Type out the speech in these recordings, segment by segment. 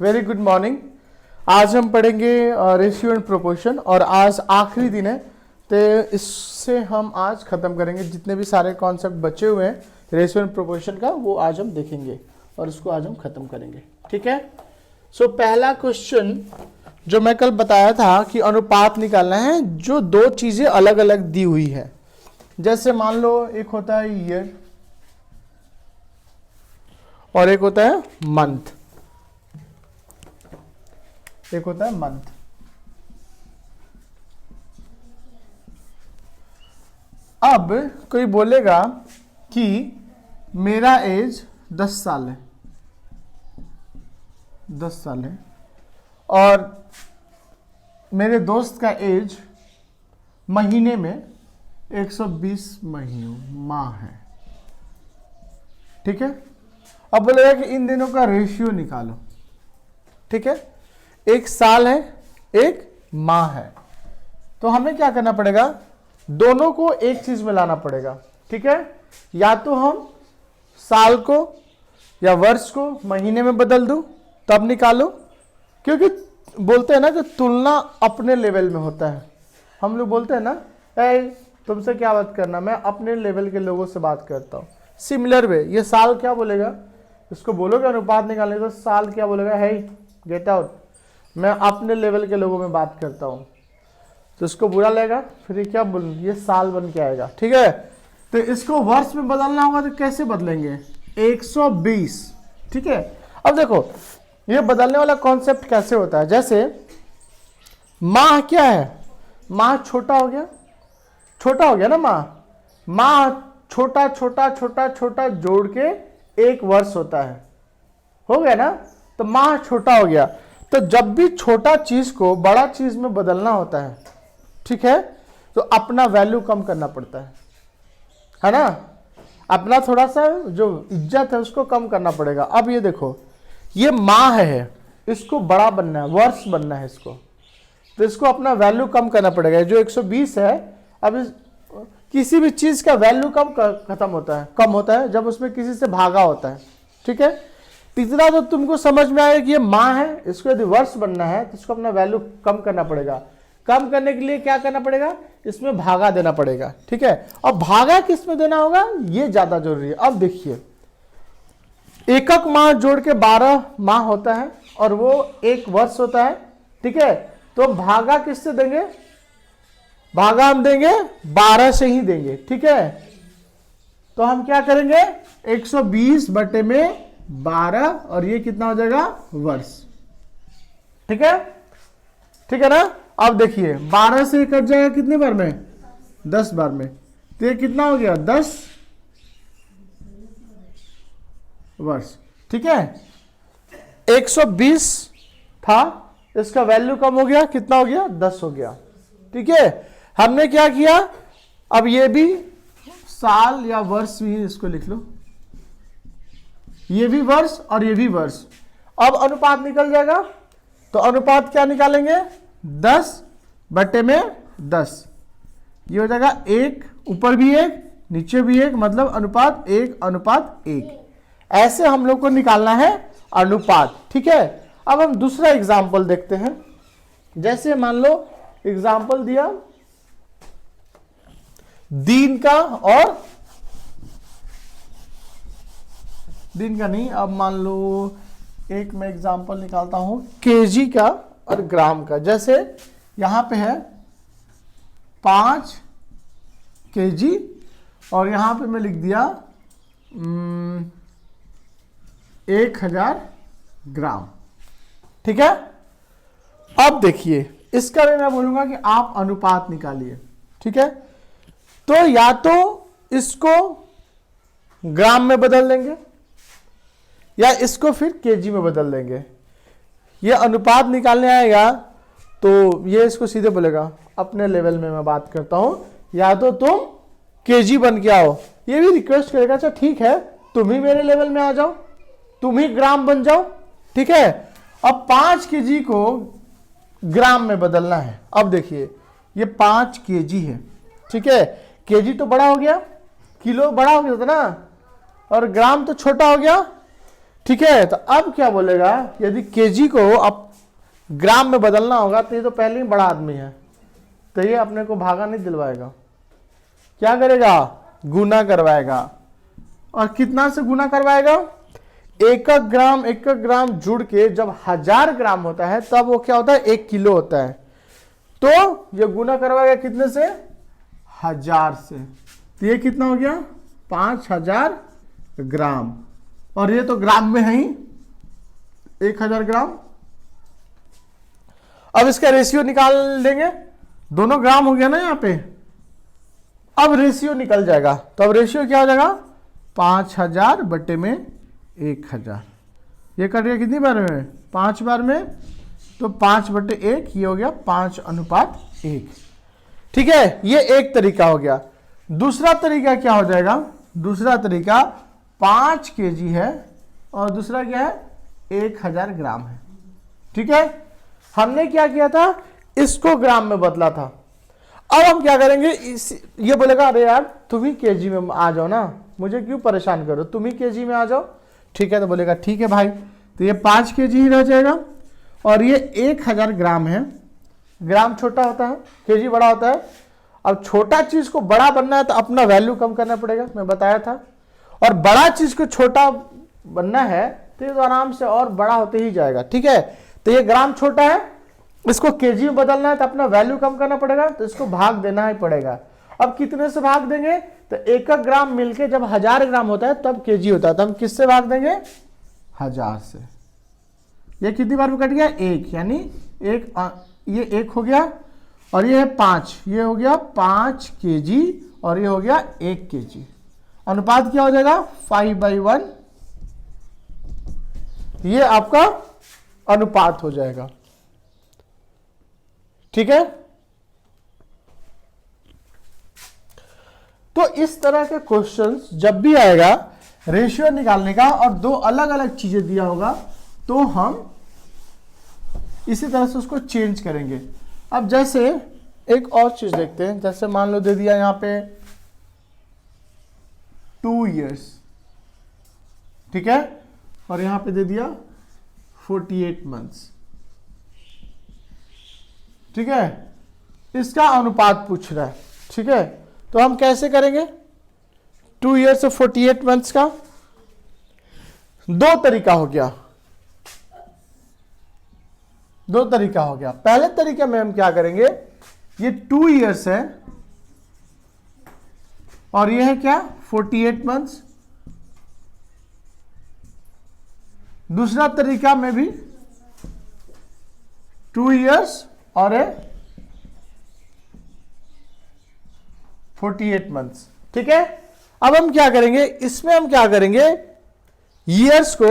Very good morning. आज हम पढ़ेंगे रेशियो एंड प्रोपोर्शन और आज आखिरी दिन है, तो इससे हम आज ख़त्म करेंगे जितने भी सारे कॉन्सेप्ट बचे हुए हैं रेशियो एंड प्रोपोर्शन का, वो आज हम देखेंगे और इसको आज हम ख़त्म करेंगे। ठीक है। सो पहला क्वेश्चन जो मैं कल बताया था कि अनुपात निकालना है जो दो चीज़ें अलग अलग दी हुई है। जैसे मान लो एक होता है ईयर और एक होता है मंथ, एक होता है मंथ। अब कोई बोलेगा कि मेरा एज 10 साल है, 10 साल है और मेरे दोस्त का एज महीने में 120 महीनों माह है। ठीक है। अब बोलेगा कि इन दोनों का रेशियो निकालो। ठीक है। एक साल है, एक माह है, तो हमें क्या करना पड़ेगा, दोनों को एक चीज में लाना पड़ेगा। ठीक है। या तो हम साल को या वर्ष को महीने में बदल दूं तब निकालो, क्योंकि बोलते हैं ना कि तुलना अपने लेवल में होता है। हम लोग बोलते हैं ना, तुमसे क्या बात करना, मैं अपने लेवल के लोगों से बात करता हूँ। सिमिलर वे ये साल क्या बोलेगा, इसको बोलोगे अनुपात निकालने तो साल क्या बोलेगा, है गेट आउट, मैं अपने लेवल के लोगों में बात करता हूँ, तो इसको बुरा लगेगा, फिर ये क्या बोल, ये साल बन के आएगा। ठीक है। तो इसको वर्ष में बदलना होगा तो कैसे बदलेंगे, 120। ठीक है। अब देखो ये बदलने वाला कॉन्सेप्ट कैसे होता है। जैसे माह क्या है, माह छोटा हो गया, छोटा हो गया ना माह, माह छोटा छोटा छोटा छोटा जोड़ के एक वर्ष होता है, हो गया ना, तो माह छोटा हो गया। तो जब भी छोटा चीज को बड़ा चीज में बदलना होता है, ठीक है, तो अपना वैल्यू कम करना पड़ता है ना, अपना थोड़ा सा जो इज्जत है उसको कम करना पड़ेगा। अब ये देखो ये माह है, इसको बड़ा बनना है, वर्ष बनना है इसको, तो इसको अपना वैल्यू कम करना पड़ेगा। जो 120 है, अब किसी भी चीज का वैल्यू कम होता है जब उसमें किसी से भागा होता है। ठीक है। तीसरा तो तुमको समझ में आएगा कि ये माह है, इसको यदि वर्ष बनना है तो इसको अपना वैल्यू कम करना पड़ेगा। कम करने के लिए क्या करना पड़ेगा, इसमें भागा देना पड़ेगा। ठीक है। और भागा किस में देना होगा, ये ज्यादा जरूरी है। अब देखिए एकक माह जोड़ के 12 माह होता है और वो एक वर्ष होता है। ठीक है। तो भागा किससे देंगे, भागा हम देंगे 12 से ही देंगे। ठीक है। तो हम क्या करेंगे, 120 बटे में 12 और ये कितना हो जाएगा, वर्ष। ठीक है। ठीक है ना। अब देखिए 12 से कट जाएगा कितने बार में, 10 बार में, तो ये कितना हो गया, 10 वर्ष। ठीक है। 120 था, इसका वैल्यू कम हो गया, कितना हो गया, 10 हो गया। ठीक है। हमने क्या किया, अब ये भी साल या वर्ष भी इसको लिख लो, ये भी वर्ष और ये भी वर्ष। अब अनुपात निकल जाएगा, तो अनुपात क्या निकालेंगे, 10 बटे में 10, ये हो जाएगा 1, ऊपर भी 1 नीचे भी 1, मतलब अनुपात 1:1। ऐसे हम लोग को निकालना है अनुपात। ठीक है। अब हम दूसरा एग्जाम्पल देखते हैं। जैसे मान लो एग्जाम्पल दिया दिन का, और दिन का नहीं, अब मान लो एक मैं एग्जाम्पल निकालता हूं केजी का और ग्राम का। जैसे यहां पे है 5 केजी और यहां पे मैं लिख दिया 1000 ग्राम। ठीक है। अब देखिए इसका भी मैं बोलूंगा कि आप अनुपात निकालिए। ठीक है। तो या तो इसको ग्राम में बदल देंगे या इसको फिर केजी में बदल देंगे। ये अनुपात निकालने आएगा तो ये इसको सीधे बोलेगा अपने लेवल में मैं बात करता हूं, या तो तुम केजी बन के आओ। ये भी रिक्वेस्ट करेगा, अच्छा ठीक है तुम ही मेरे लेवल में आ जाओ, तुम ही ग्राम बन जाओ। ठीक है। अब 5 केजी को ग्राम में बदलना है। अब देखिए ये 5 केजी है। ठीक है। केजी तो बड़ा हो गया, किलो बड़ा हो गया था ना, और ग्राम तो छोटा हो गया। ठीक है, तो अब क्या बोलेगा, यदि केजी को अब ग्राम में बदलना होगा तो ये तो पहले ही बड़ा आदमी है, तो ये अपने को भागा नहीं दिलवाएगा, क्या करेगा, गुना करवाएगा। और कितना से गुना करवाएगा, एक ग्राम जुड़ के जब 1000 ग्राम होता है तब वो क्या होता है, 1 किलो होता है। तो ये गुना करवाएगा कितने से, 1000 से, तो ये कितना हो गया, 5000 ग्राम। और ये तो ग्राम में है ही, 1000 ग्राम। अब इसका रेशियो निकाल देंगे, दोनों ग्राम हो गया ना यहाँ पे, अब रेशियो निकल जाएगा। तो अब रेशियो क्या हो जाएगा, 5000 बटे में 1000, ये कट गया कितनी बार में, 5 बार में, तो 5 बटे 1, ये हो गया 5:1। ठीक है, ये एक तरीका हो गया। दूसरा तरीका क्या हो जाएगा, दूसरा तरीका 5 केजी है और दूसरा क्या है, 1000 ग्राम है। ठीक है, हमने क्या किया था, इसको ग्राम में बदला था। अब हम क्या करेंगे, ये बोलेगा अरे यार तुम ही केजी में आ जाओ ना, मुझे क्यों परेशान करो, तुम ही केजी में आ जाओ। ठीक है, तो बोलेगा ठीक है भाई, तो ये 5 केजी ही रह जाएगा और ये 1000 ग्राम है। ग्राम छोटा होता है, केजी बड़ा होता है। अब छोटा चीज को बड़ा बनना है तो अपना वैल्यू कम करना पड़ेगा, मैं बताया था। और बड़ा चीज को छोटा बनना है तो ये तो आराम से और बड़ा होते ही जाएगा। ठीक है, तो ये ग्राम छोटा है, इसको केजी में बदलना है तो अपना वैल्यू कम करना पड़ेगा, तो इसको भाग देना ही पड़ेगा। अब कितने से भाग देंगे, तो 1 ग्राम मिलके जब 1000 ग्राम होता है तब केजी होता है, तो हम किससे भाग देंगे, 1000 से। ये कितनी बार में कट गया, 1, यानी ये 1 हो गया और ये है 5, ये हो गया 5 केजी और ये हो गया 1 केजी। अनुपात क्या हो जाएगा, 5/1, ये आपका अनुपात हो जाएगा। ठीक है, तो इस तरह के क्वेश्चंस जब भी आएगा रेशियो निकालने का और 2 अलग अलग चीजें दिया होगा तो हम इसी तरह से उसको चेंज करेंगे। अब जैसे एक और चीज देखते हैं, जैसे मान लो दे दिया यहां पे 2 years, ठीक है, और यहां पे दे दिया 48 months। ठीक है, इसका अनुपात पूछ रहा है। ठीक है, तो हम कैसे करेंगे 2 years से 48 months का, 2 तरीका हो गया, 2 तरीका हो गया। पहले तरीके में हम क्या करेंगे, ये 2 years है और ये है क्या 48 months। दूसरा तरीका में भी 2 years और 48 months। ठीक है, अब हम क्या करेंगे, इसमें हम क्या करेंगे, ईयर्स को,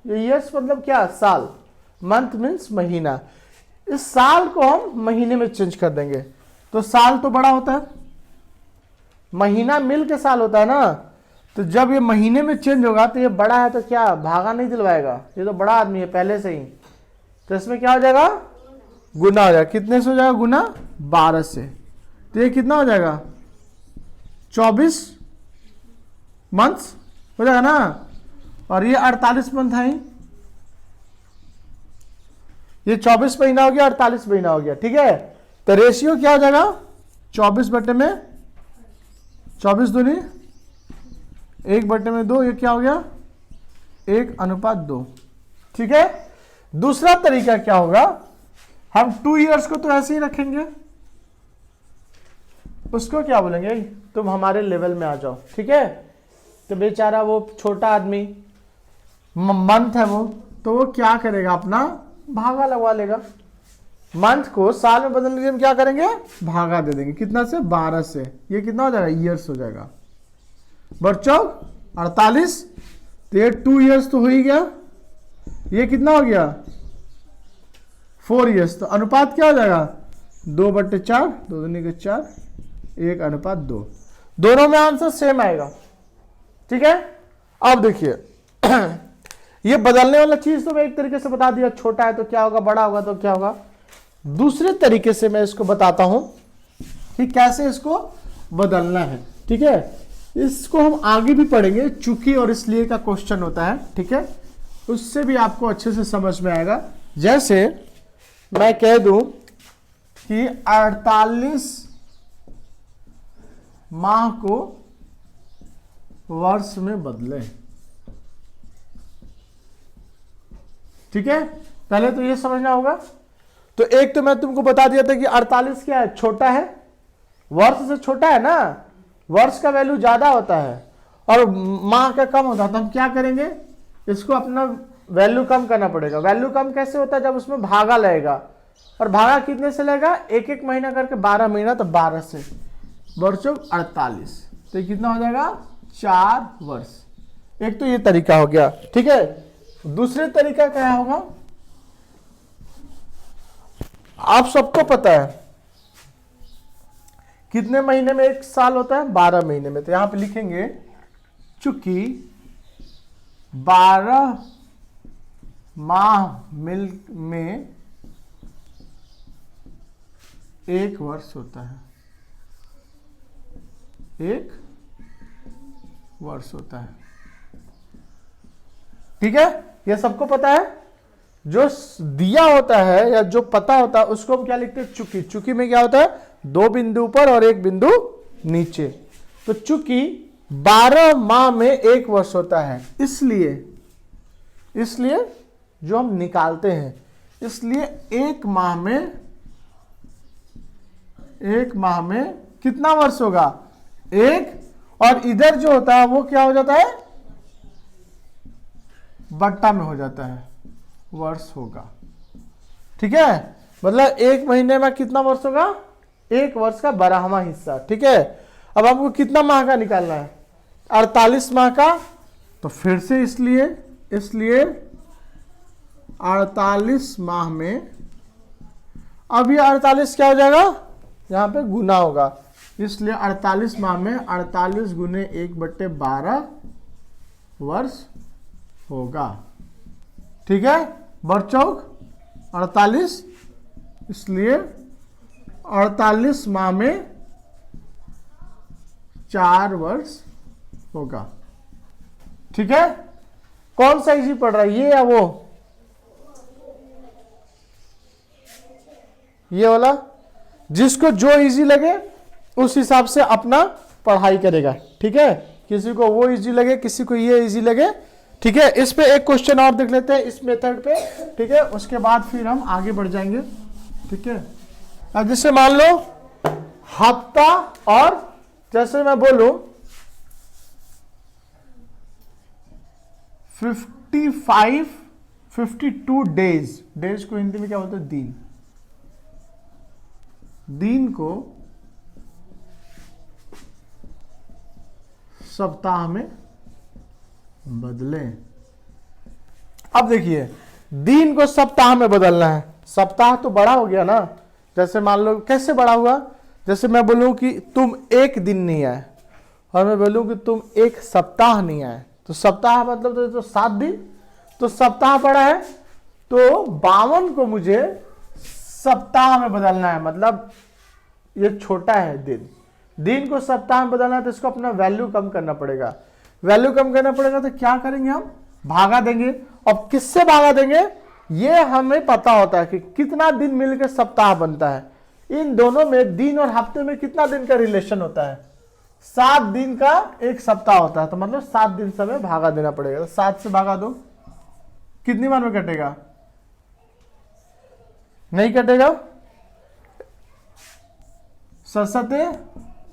ईयर्स मतलब क्या, साल, मंथ मीन्स महीना, इस साल को हम महीने में चेंज कर देंगे। तो साल तो बड़ा होता है, महीना मिल के साल होता है ना, तो जब ये महीने में चेंज होगा तो ये बड़ा है तो क्या भागा नहीं दिलवाएगा, ये तो बड़ा आदमी है पहले से ही, तो इसमें क्या हो जाएगा, गुना हो जाएगा। कितने से हो जाएगा गुना, 12 से, तो ये कितना हो जाएगा 24 मंथ्स हो जाएगा ना, और ये 48 मंथ है, ये 24 महीना हो गया, 48 महीना हो गया। ठीक है, तो रेशियो क्या हो जाएगा, 24 बटे में 24 दूनी 1 बटे में 2, ये क्या हो गया 1:2। ठीक है, दूसरा तरीका क्या होगा, हम 2 years को तो ऐसे ही रखेंगे, उसको क्या बोलेंगे, तुम हमारे लेवल में आ जाओ। ठीक है, तो बेचारा वो छोटा आदमी मंथ है वो, तो वो क्या करेगा, अपना भागा लगवा लेगा, मंथ को साल में बदलने के लिए हम क्या करेंगे, भागा दे देंगे, कितना से 12 से, ये कितना हो जाएगा ईयर्स हो जाएगा, बच्चों 48, तो ये 2 years तो हो ही गया, ये कितना हो गया 4 years, तो अनुपात क्या हो जाएगा 2/4, 2 दूनी के 4, 1:2, दोनों में आंसर सेम आएगा। ठीक है, अब देखिए ये बदलने वाला चीज तो मैं एक तरीके से बता दिया, छोटा है तो क्या होगा, बड़ा होगा तो क्या होगा। दूसरे तरीके से मैं इसको बताता हूं कि कैसे इसको बदलना है। ठीक है, इसको हम आगे भी पढ़ेंगे, चूंकि और इसलिए का क्वेश्चन होता है। ठीक है, उससे भी आपको अच्छे से समझ में आएगा। जैसे मैं कह दूं कि 48 माह को वर्ष में बदले। ठीक है, पहले तो ये समझना होगा। तो एक तो मैं तुमको बता दिया था कि 48 क्या है, छोटा है, वर्ष से छोटा है ना, वर्ष का वैल्यू ज्यादा होता है और माह का कम होता है। तो हम क्या करेंगे, इसको अपना वैल्यू कम करना पड़ेगा। वैल्यू कम कैसे होता है, जब उसमें भागा लगेगा, और भागा कितने से लगेगा, एक एक महीना करके 12 महीना, तो 12 से वर्षों 48, तो ये कितना हो जाएगा, 4 वर्ष। एक तो ये तरीका हो गया। ठीक है, दूसरे तरीका क्या होगा, आप सबको पता है कितने महीने में एक साल होता है, 12 महीने में। तो यहां पे लिखेंगे चूंकि 12 माह मिल में एक वर्ष होता है, एक वर्ष होता है। ठीक है, ये सबको पता है। जो दिया होता है या जो पता होता है उसको हम क्या लिखते हैं, चूंकि। चूंकि में क्या होता है, 2 बिंदु ऊपर और 1 बिंदु नीचे। तो चूंकि 12 माह में एक वर्ष होता है, इसलिए जो हम निकालते हैं, इसलिए एक माह में कितना वर्ष होगा, एक, और इधर जो होता है वो क्या हो जाता है, बट्टा में हो जाता है, वर्ष होगा। ठीक है, मतलब एक महीने में कितना वर्ष होगा, एक वर्ष का 12वां हिस्सा। ठीक है, अब हमको कितना माह का निकालना है, 48 माह का। तो फिर से इसलिए 48 माह में, अब ये 48 क्या हो जाएगा, यहां पे गुना होगा, इसलिए 48 माह में 48 गुने 1/12 वर्ष होगा। ठीक है, बरचौक 48, इसलिए 48 माह में 4 वर्ष होगा। ठीक है, कौन सा इजी पड़ रहा है, ये या वो, ये वाला? जिसको जो इजी लगे उस हिसाब से अपना पढ़ाई करेगा। ठीक है, किसी को वो इजी लगे, किसी को ये इजी लगे। ठीक है, इस पे एक क्वेश्चन और देख लेते हैं इस मेथड पे। ठीक है, उसके बाद फिर हम आगे बढ़ जाएंगे। ठीक है, अब जैसे मान लो हफ्ता, और जैसे मैं बोलूं 52 डेज, डेज को हिंदी में क्या बोलते हैं, दिन। दिन को सप्ताह में बदलें। अब देखिए, दिन को सप्ताह में बदलना है। सप्ताह तो बड़ा हो गया ना, जैसे मान लो कैसे बड़ा हुआ, जैसे मैं बोलूं कि तुम एक दिन नहीं आए, और मैं बोलूं कि तुम एक सप्ताह नहीं आए, तो सप्ताह मतलब तो 7 दिन, तो सप्ताह बड़ा है, तो 52 को मुझे सप्ताह में बदलना है, मतलब ये छोटा है दिन। दिन को सप्ताह में बदलना है तो इसको अपना वैल्यू कम करना पड़ेगा। वैल्यू कम करना पड़ेगा तो क्या करेंगे, हम भागा देंगे। अब किससे भागा देंगे, ये हमें पता होता है कि कितना दिन मिलकर सप्ताह बनता है। इन दोनों में, दिन और हफ्ते में कितना दिन का रिलेशन होता है, 7 दिन का एक सप्ताह होता है, तो मतलब 7 दिन से हमें भागा देना पड़ेगा। तो 7 से भागा दो, कितनी बार में कटेगा, नहीं कटेगा, 7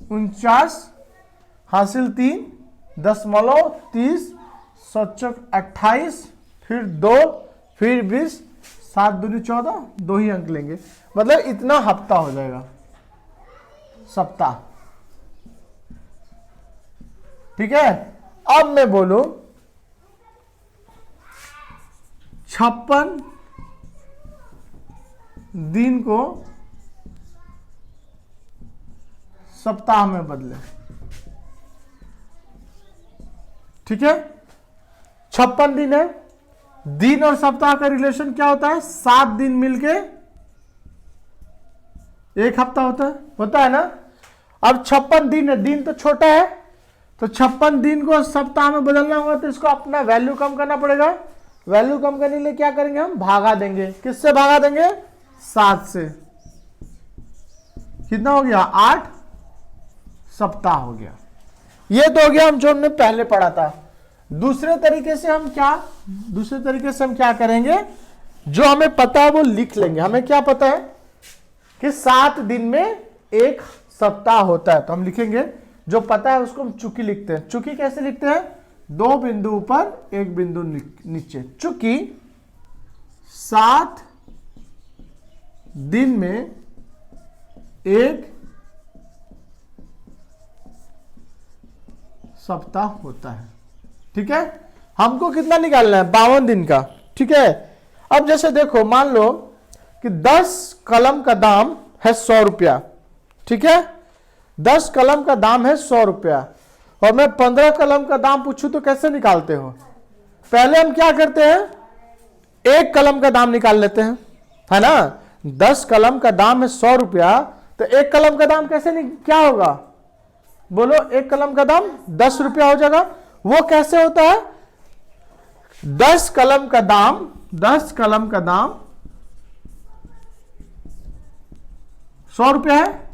49 हासिल 3 10/30 7 28, फिर 2, फिर 20, 7 दूनी 14, 2 ही अंक लेंगे, मतलब इतना हफ्ता हो जाएगा, सप्ताह। ठीक है, अब मैं बोलूं 56 दिन को सप्ताह में बदले। ठीक है, 56 दिन है, दिन और सप्ताह का रिलेशन क्या होता है, 7 दिन मिलके एक हफ्ता होता है ना। अब 56 दिन है, दिन तो छोटा है, तो 56 दिन को सप्ताह में बदलना होगा तो इसको अपना वैल्यू कम करना पड़ेगा। वैल्यू कम करने के लिए क्या करेंगे, हम भागा देंगे। किससे भागा देंगे, 7 से। कितना हो गया, 8 सप्ताह हो गया। ये तो हो गया हम जो हमने पहले पढ़ा था। दूसरे तरीके से हम क्या करेंगे, जो हमें पता है वो लिख लेंगे। हमें क्या पता है कि 7 दिन में 1 सप्ताह होता है, तो हम लिखेंगे जो पता है उसको हम चुकी लिखते हैं। चुकी कैसे लिखते हैं, 2 बिंदु ऊपर 1 बिंदु नीचे। चुकी 7 दिन में 1 सप्ताह होता है। ठीक है, हमको कितना निकालना है, 52 दिन का। ठीक है, अब जैसे देखो, मान लो कि 10 कलम का दाम है 100 रुपया। ठीक है, 10 कलम का दाम है 100 रुपया, और मैं 15 कलम का दाम पूछूं तो कैसे निकालते हो? पहले हम क्या करते हैं, 1 कलम का दाम निकाल लेते हैं, है ना। 10 कलम का दाम है 100 रुपया, तो 1 कलम का दाम कैसे क्या होगा, बोलो, 1 कलम का दाम 10 रुपया हो जाएगा। वो कैसे होता है, 10 कलम का दाम 100 रुपया है,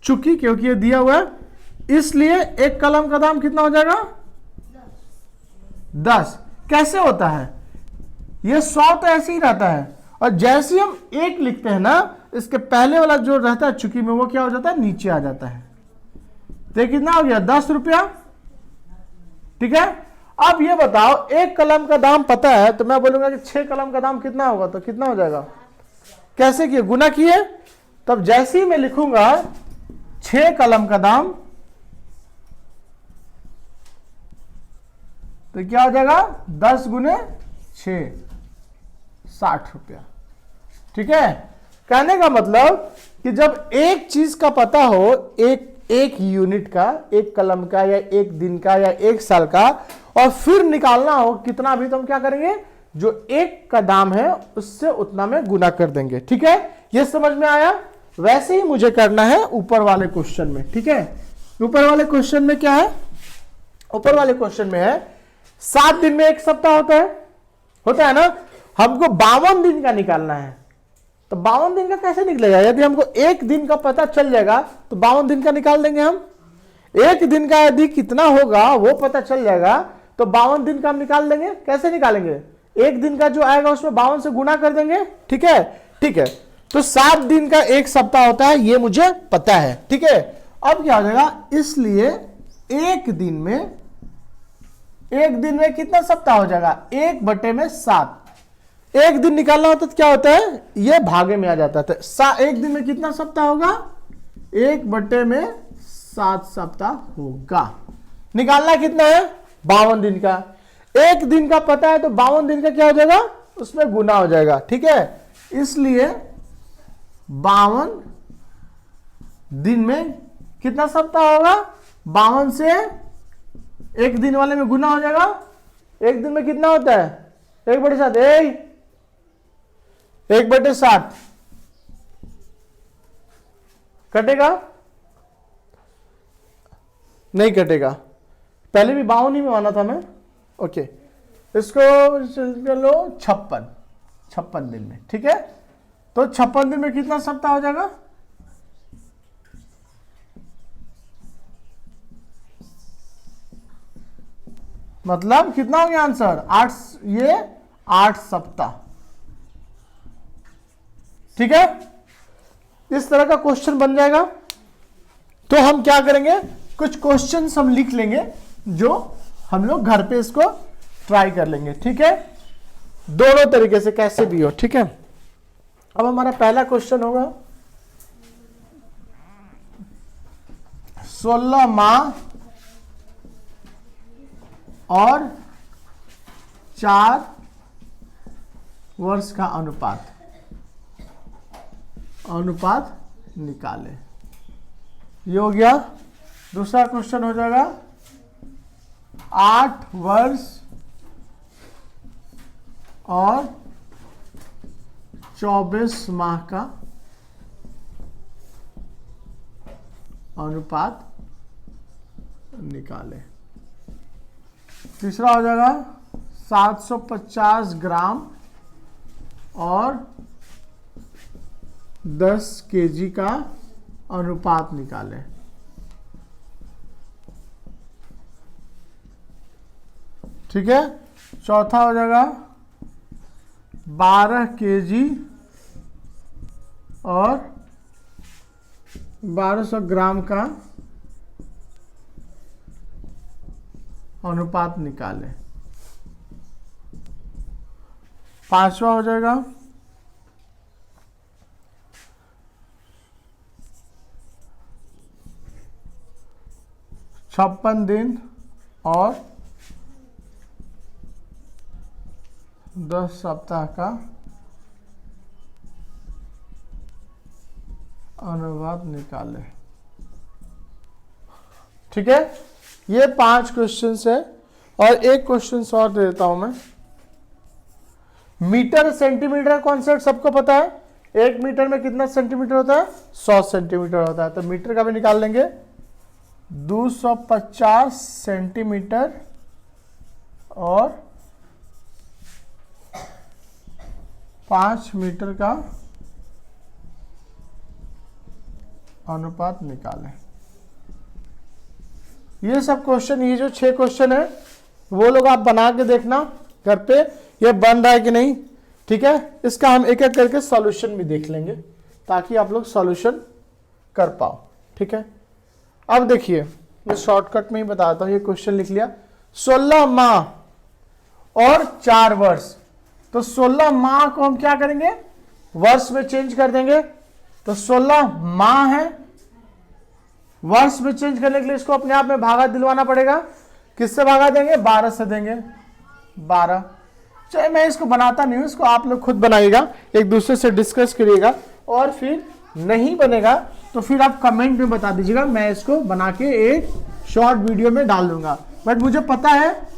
चूंकि क्योंकि ये दिया हुआ है, इसलिए 1 कलम का दाम कितना हो जाएगा, 10। कैसे होता है, ये 100 तो ऐसे ही रहता है, और जैसे हम 1 लिखते हैं ना, इसके पहले वाला जो रहता है चुकी में, वो क्या हो जाता है, नीचे आ जाता है। तो कितना हो गया, 10 रुपया। ठीक है, अब ये बताओ, 1 कलम का दाम पता है, तो मैं बोलूंगा कि 6 कलम का दाम कितना होगा, तो कितना हो जाएगा, कैसे किए, गुना किए। तब जैसे ही मैं लिखूंगा 6 कलम का दाम, तो क्या हो जाएगा, 10 गुने 6, 60 रुपया। ठीक है, कहने का मतलब कि जब एक चीज का पता हो, एक यूनिट का, 1 कलम का, या 1 दिन का, या 1 साल का, और फिर निकालना हो कितना भी, तो हम क्या करेंगे, जो 1 का दाम है उससे उतना में गुना कर देंगे। ठीक है, ये समझ में आया। वैसे ही मुझे करना है ऊपर वाले क्वेश्चन में। ठीक है, ऊपर वाले क्वेश्चन में क्या है, ऊपर वाले क्वेश्चन में है 7 दिन में 1 सप्ताह होता है ना। हमको 52 दिन का निकालना है, तो 52 दिन का कैसे निकलेगा, यदि हमको 1 दिन का पता चल जाएगा तो 52 दिन का निकाल देंगे हम। 1 दिन का यदि कितना होगा वो पता चल जाएगा, तो 52 दिन का हम निकाल देंगे। कैसे निकालेंगे, 1 दिन का जो आएगा उसमें 52 से गुना कर देंगे। ठीक है, ठीक है, तो 7 दिन का 1 सप्ताह होता है, ये मुझे पता है। ठीक है, अब क्या हो जाएगा, इसलिए 1 दिन में कितना सप्ताह हो जाएगा, 1/7। 1 दिन निकालना होता तो क्या होता है, ये भागे में आ जाता है। 1 दिन में कितना सप्ताह होगा, 1/7 सप्ताह होगा। निकालना कितना है, 52 दिन का। 1 दिन का पता है, तो 52 दिन का क्या हो जाएगा, उसमें गुना हो जाएगा। ठीक है, इसलिए 52 दिन में कितना सप्ताह होगा, 52 से 1 दिन वाले में गुना हो जाएगा। 1 दिन में कितना होता है, 1/7, 1/7 कटेगा, नहीं कटेगा। पहले भी 52 ही में माना था मैं। ओके, इसको लो 56 दिन में। ठीक है, तो 56 दिन में कितना सप्ताह हो जाएगा, मतलब कितना हो गया आंसर, 8, ये 8 सप्ताह। ठीक है, इस तरह का क्वेश्चन बन जाएगा। तो हम क्या करेंगे, कुछ क्वेश्चन हम लिख लेंगे जो हम लोग घर पे इसको ट्राई कर लेंगे। ठीक है, दोनों तरीके से कैसे भी हो। ठीक है, अब हमारा पहला क्वेश्चन होगा, 16 माह और 4 वर्ष का अनुपात निकाले। ये हो गया। दूसरा क्वेश्चन हो जाएगा, 8 वर्ष और 24 माह का अनुपात निकाले। तीसरा हो जाएगा 750 ग्राम और 10 केजी का अनुपात निकालें। ठीक है, चौथा हो जाएगा 12 केजी और 1200 ग्राम का अनुपात निकालें। पांचवा हो जाएगा 56 दिन और 10 सप्ताह का अनुपात निकालें। ठीक है, ये 5 क्वेश्चंस है और एक क्वेश्चन और दे देता हूं मैं। मीटर सेंटीमीटर का कॉन्सेप्ट सबको पता है। 1 मीटर में कितना सेंटीमीटर होता है? 100 सेंटीमीटर होता है। तो मीटर का भी निकाल लेंगे। 250 सेंटीमीटर और 5 मीटर का अनुपात निकालें। ये सब क्वेश्चन, ये जो 6 क्वेश्चन है वो लोग आप बना के देखना घर पे, ये बन रहा है कि नहीं। ठीक है, इसका हम एक एक करके सॉल्यूशन भी देख लेंगे ताकि आप लोग सॉल्यूशन कर पाओ। ठीक है, अब देखिए मैं शॉर्टकट में ही बताता हूं। ये क्वेश्चन लिख लिया, 16 माह और 4 वर्ष। तो 16 माह को हम क्या करेंगे? वर्ष में चेंज कर देंगे। तो 16 माह है, वर्ष में चेंज करने के लिए इसको अपने आप में भागा दिलवाना पड़ेगा। किससे भागा देंगे? 12 से देंगे। 12। चाहे मैं इसको बनाता नहीं हूं, इसको आप लोग खुद बनाइएगा, एक दूसरे से डिस्कस करिएगा, और फिर नहीं बनेगा तो फिर आप कमेंट में बता दीजिएगा, मैं इसको बना के एक शॉर्ट वीडियो में डाल दूंगा। बट मुझे पता है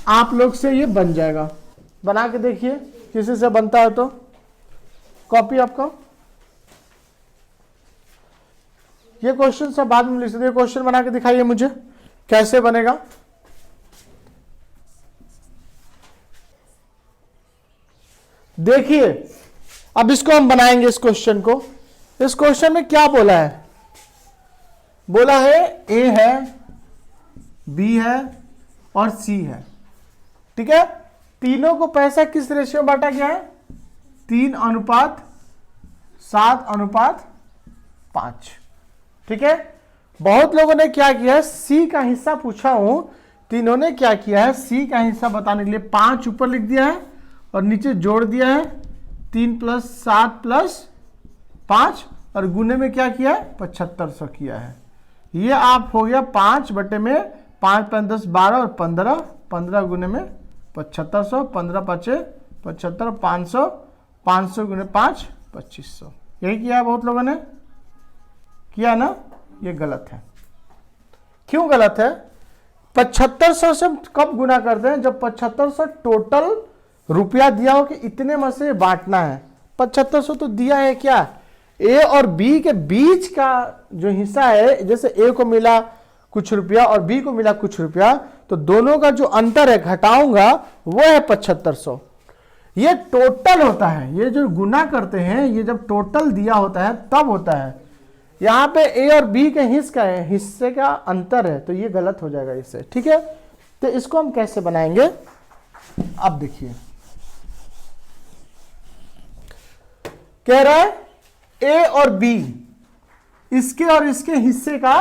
आप लोग से ये बन जाएगा। बना के देखिए, किसी से बनता है तो कॉपी आपका। ये क्वेश्चन सब बाद में लिख सकते, क्वेश्चन बना के दिखाइए मुझे कैसे बनेगा। देखिए अब इसको हम बनाएंगे, इस क्वेश्चन को। इस क्वेश्चन में क्या बोला है? बोला है ए है, बी है और सी है। ठीक है, तीनों को पैसा किस रेशियो में बांटा गया है? 3:7:5। ठीक है, बहुत लोगों ने क्या किया है, सी का हिस्सा पूछा हूं, तीनों ने क्या किया है, सी का हिस्सा बताने के लिए 5 ऊपर लिख दिया है और नीचे जोड़ दिया है 3 + 7 + 5 और गुने में क्या किया है? 7500 किया है। ये आप हो गया 5 बटे में 5 × 5 = 10 12 और 15, 15 गुने में 7500, 15 × 5 = 75, 500, 500 गुने 5 2500। यही किया है बहुत लोगों ने किया ना। ये गलत है। क्यों गलत है? 7500 से कब गुना करते हैं? जब 7500 टोटल रुपया दिया हो कि इतने में से बांटना है। 7500 तो दिया है क्या? ए और बी के बीच का जो हिस्सा है, जैसे ए को मिला कुछ रुपया और बी को मिला कुछ रुपया, तो दोनों का जो अंतर है घटाऊंगा वो है 7500। ये टोटल होता है। ये जो गुना करते हैं ये जब टोटल दिया होता है तब होता है। यहां पे ए और बी के हिस्से का अंतर है, तो ये गलत हो जाएगा इससे। ठीक है, तो इसको हम कैसे बनाएंगे अब देखिए। कह रहा है ए और बी, इसके और इसके हिस्से का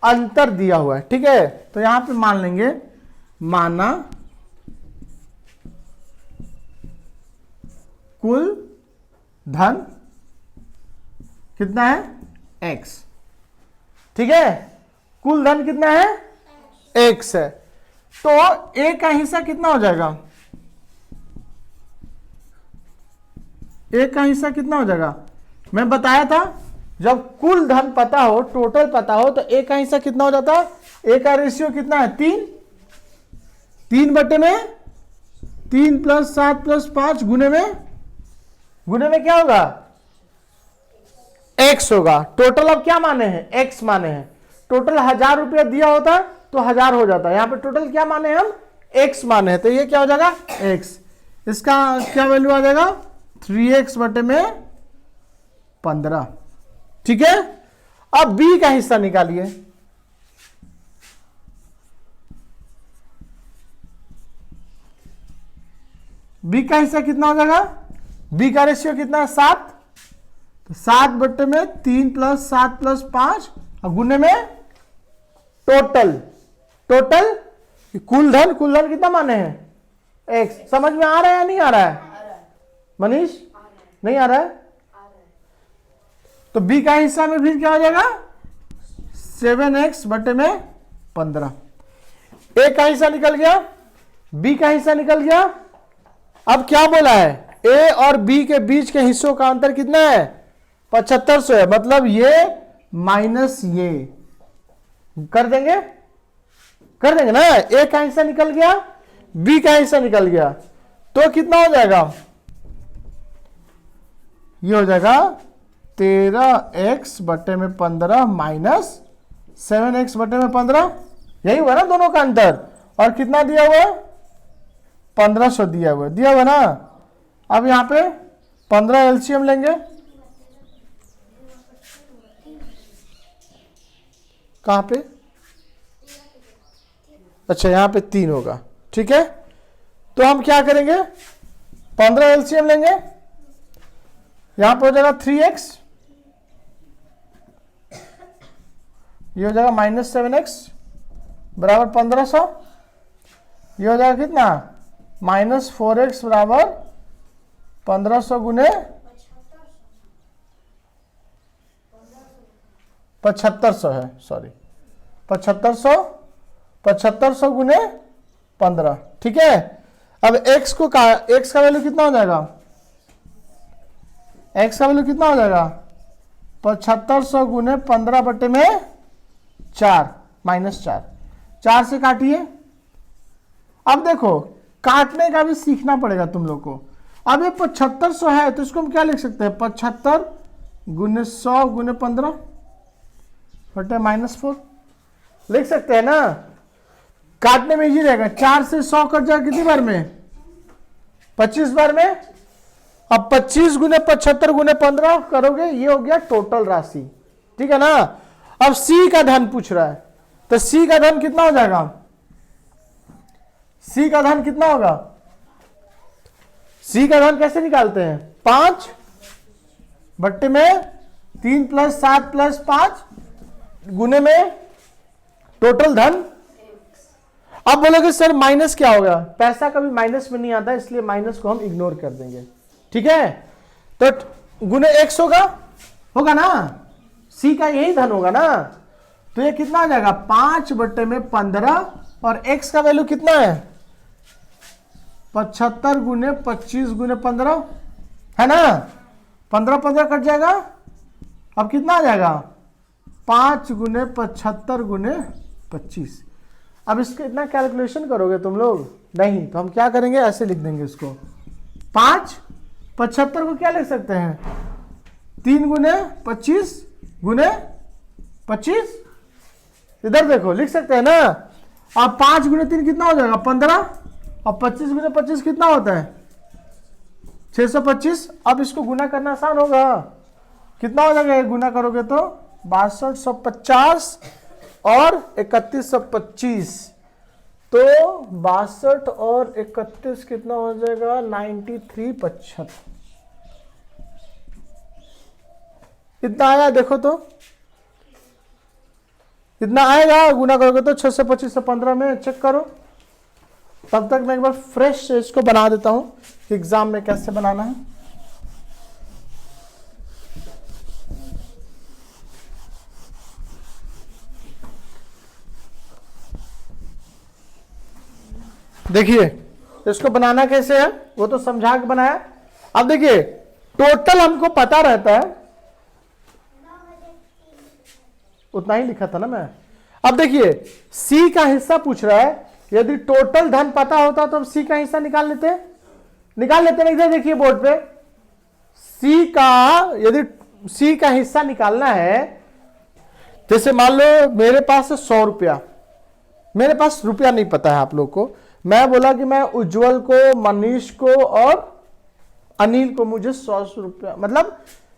अंतर दिया हुआ है। ठीक है, तो यहां पे मान लेंगे, माना कुल धन कितना है? x। ठीक है, कुल धन कितना है? x है। तो a का हिस्सा कितना हो जाएगा? a का हिस्सा कितना हो जाएगा? मैं बताया था जब कुल धन पता हो, टोटल पता हो, तो a का हिस्सा कितना हो जाता है? a का रेशियो कितना है? 3। 3 बटे में 3 + 7 + 5 गुने में क्या होगा? x होगा। टोटल अब क्या माने हैं? x माने हैं। टोटल 1000 रुपया दिया होता तो 1000 हो जाता है। यहां पे टोटल क्या माने हम? x मान है, तो ये क्या हो जाएगा x, इसका क्या वैल्यू आ जाएगा 3x बटे में 15। ठीक है, अब b का हिस्सा निकालिए। b का हिस्सा कितना हो जाएगा, b का रेशियो कितना है 7, तो 7 बटे में 3 प्लस 7 प्लस 5 और गुने में टोटल कुल धन कितना माने हैं x। समझ में आ रहा है या नहीं आ रहा है मनीष? नहीं आ रहा है? तो b का हिस्सा में फिर क्या हो जाएगा 7x बटे में 15। a का हिस्सा निकल गया, b का हिस्सा निकल गया। अब क्या बोला है, a और b के बीच के हिस्सों का अंतर कितना है 7500 है, मतलब ये माइनस ये कर देंगे ना। a का हिस्सा निकल गया, b का हिस्सा निकल गया, तो कितना हो जाएगा, ये हो जाएगा 13x बटे में 15 माइनस 7x बटे में 15। यही हुआ ना दोनों का अंतर। और कितना दिया हुआ 1500 दिया हुआ ना। अब यहां पे 15 एलसीएम लेंगे, कहां पे, अच्छा यहां पे 3 होगा। ठीक है, तो हम क्या करेंगे 15 एलसीएम लेंगे, यहां पे हो जाएगा 3x, ये हो जाएगा माइनस 7x बराबर 1500, ये हो जाएगा कितना माइनस 4x बराबर 1500 गुने 7500 है, सॉरी 7500 गुने 15। ठीक है, अब x का वैल्यू कितना हो जाएगा, x का वैल्यू कितना हो जाएगा 7500 गुने 15 बटे में 4 माइनस 4 से काटिए। अब देखो काटने का भी सीखना पड़ेगा तुम लोग को। अब ये 7500 है तो इसको हम क्या लिख सकते हैं 75 गुने 100 गुने 15 बटे माइनस 4 लिख सकते हैं ना। काटने में इजी रहेगा, 4 से 100 कट जाएगा कितनी बार में 25 बार में। अब 25 गुने 75 गुने 15 करोगे, ये हो गया टोटल राशि। ठीक है ना। अब सी का धन पूछ रहा है, तो सी का धन कितना हो जाएगा, सी का धन कितना होगा, सी का धन कैसे निकालते हैं 5 बट्टे में 3 प्लस 7 प्लस 5 गुने में टोटल धन। अब बोलोगे सर माइनस क्या होगा, पैसा कभी माइनस में नहीं आता, इसलिए माइनस को हम इग्नोर कर देंगे। ठीक है, तो गुने x होगा ना, सी का यही धन होगा ना। तो ये कितना आ जाएगा 5 बट्टे में 15 और x का वैल्यू कितना है 75 गुने 25 गुने 15 है ना। 15 कट जाएगा, अब कितना आ जाएगा 5 गुने 75 गुने 25। अब इसके इतना कैलकुलेशन करोगे तुम लोग नहीं, तो हम क्या करेंगे ऐसे लिख देंगे इसको 5 75 को क्या लिख सकते हैं 3 गुने 25 गुने 25, इधर देखो लिख सकते हैं ना। अब 5 गुने 3 कितना हो जाएगा 15 और 25 गुने 25 कितना होता है 625। अब इसको गुना करना आसान होगा, कितना हो जाएगा गुना करोगे तो 6250 और 3125, तो 62 और 31 कितना हो जाएगा 9375। इतना आया देखो तो, इतना आएगा गुना करोगे तो 6 से 25 से 15 में चेक करो। तब तक मैं एक बार फ्रेश इसको बना देता हूं कि एग्जाम में कैसे बनाना है। देखिए इसको बनाना कैसे है वो तो समझा के बनाया। अब देखिए टोटल हमको पता रहता है, उतना ही लिखा था ना मैं। अब देखिए सी का हिस्सा पूछ रहा है, यदि टोटल धन पता होता तो हम सी का हिस्सा निकाल लेते ना। इधर देखिए बोर्ड पे सी का, यदि सी का हिस्सा निकालना है, जैसे मान लो मेरे पास है 100 रुपया, मेरे पास रुपया नहीं पता है आप लोग को, मैं बोला कि मैं उज्जवल को, मनीष को और अनिल को मुझे 100 रुपया मतलब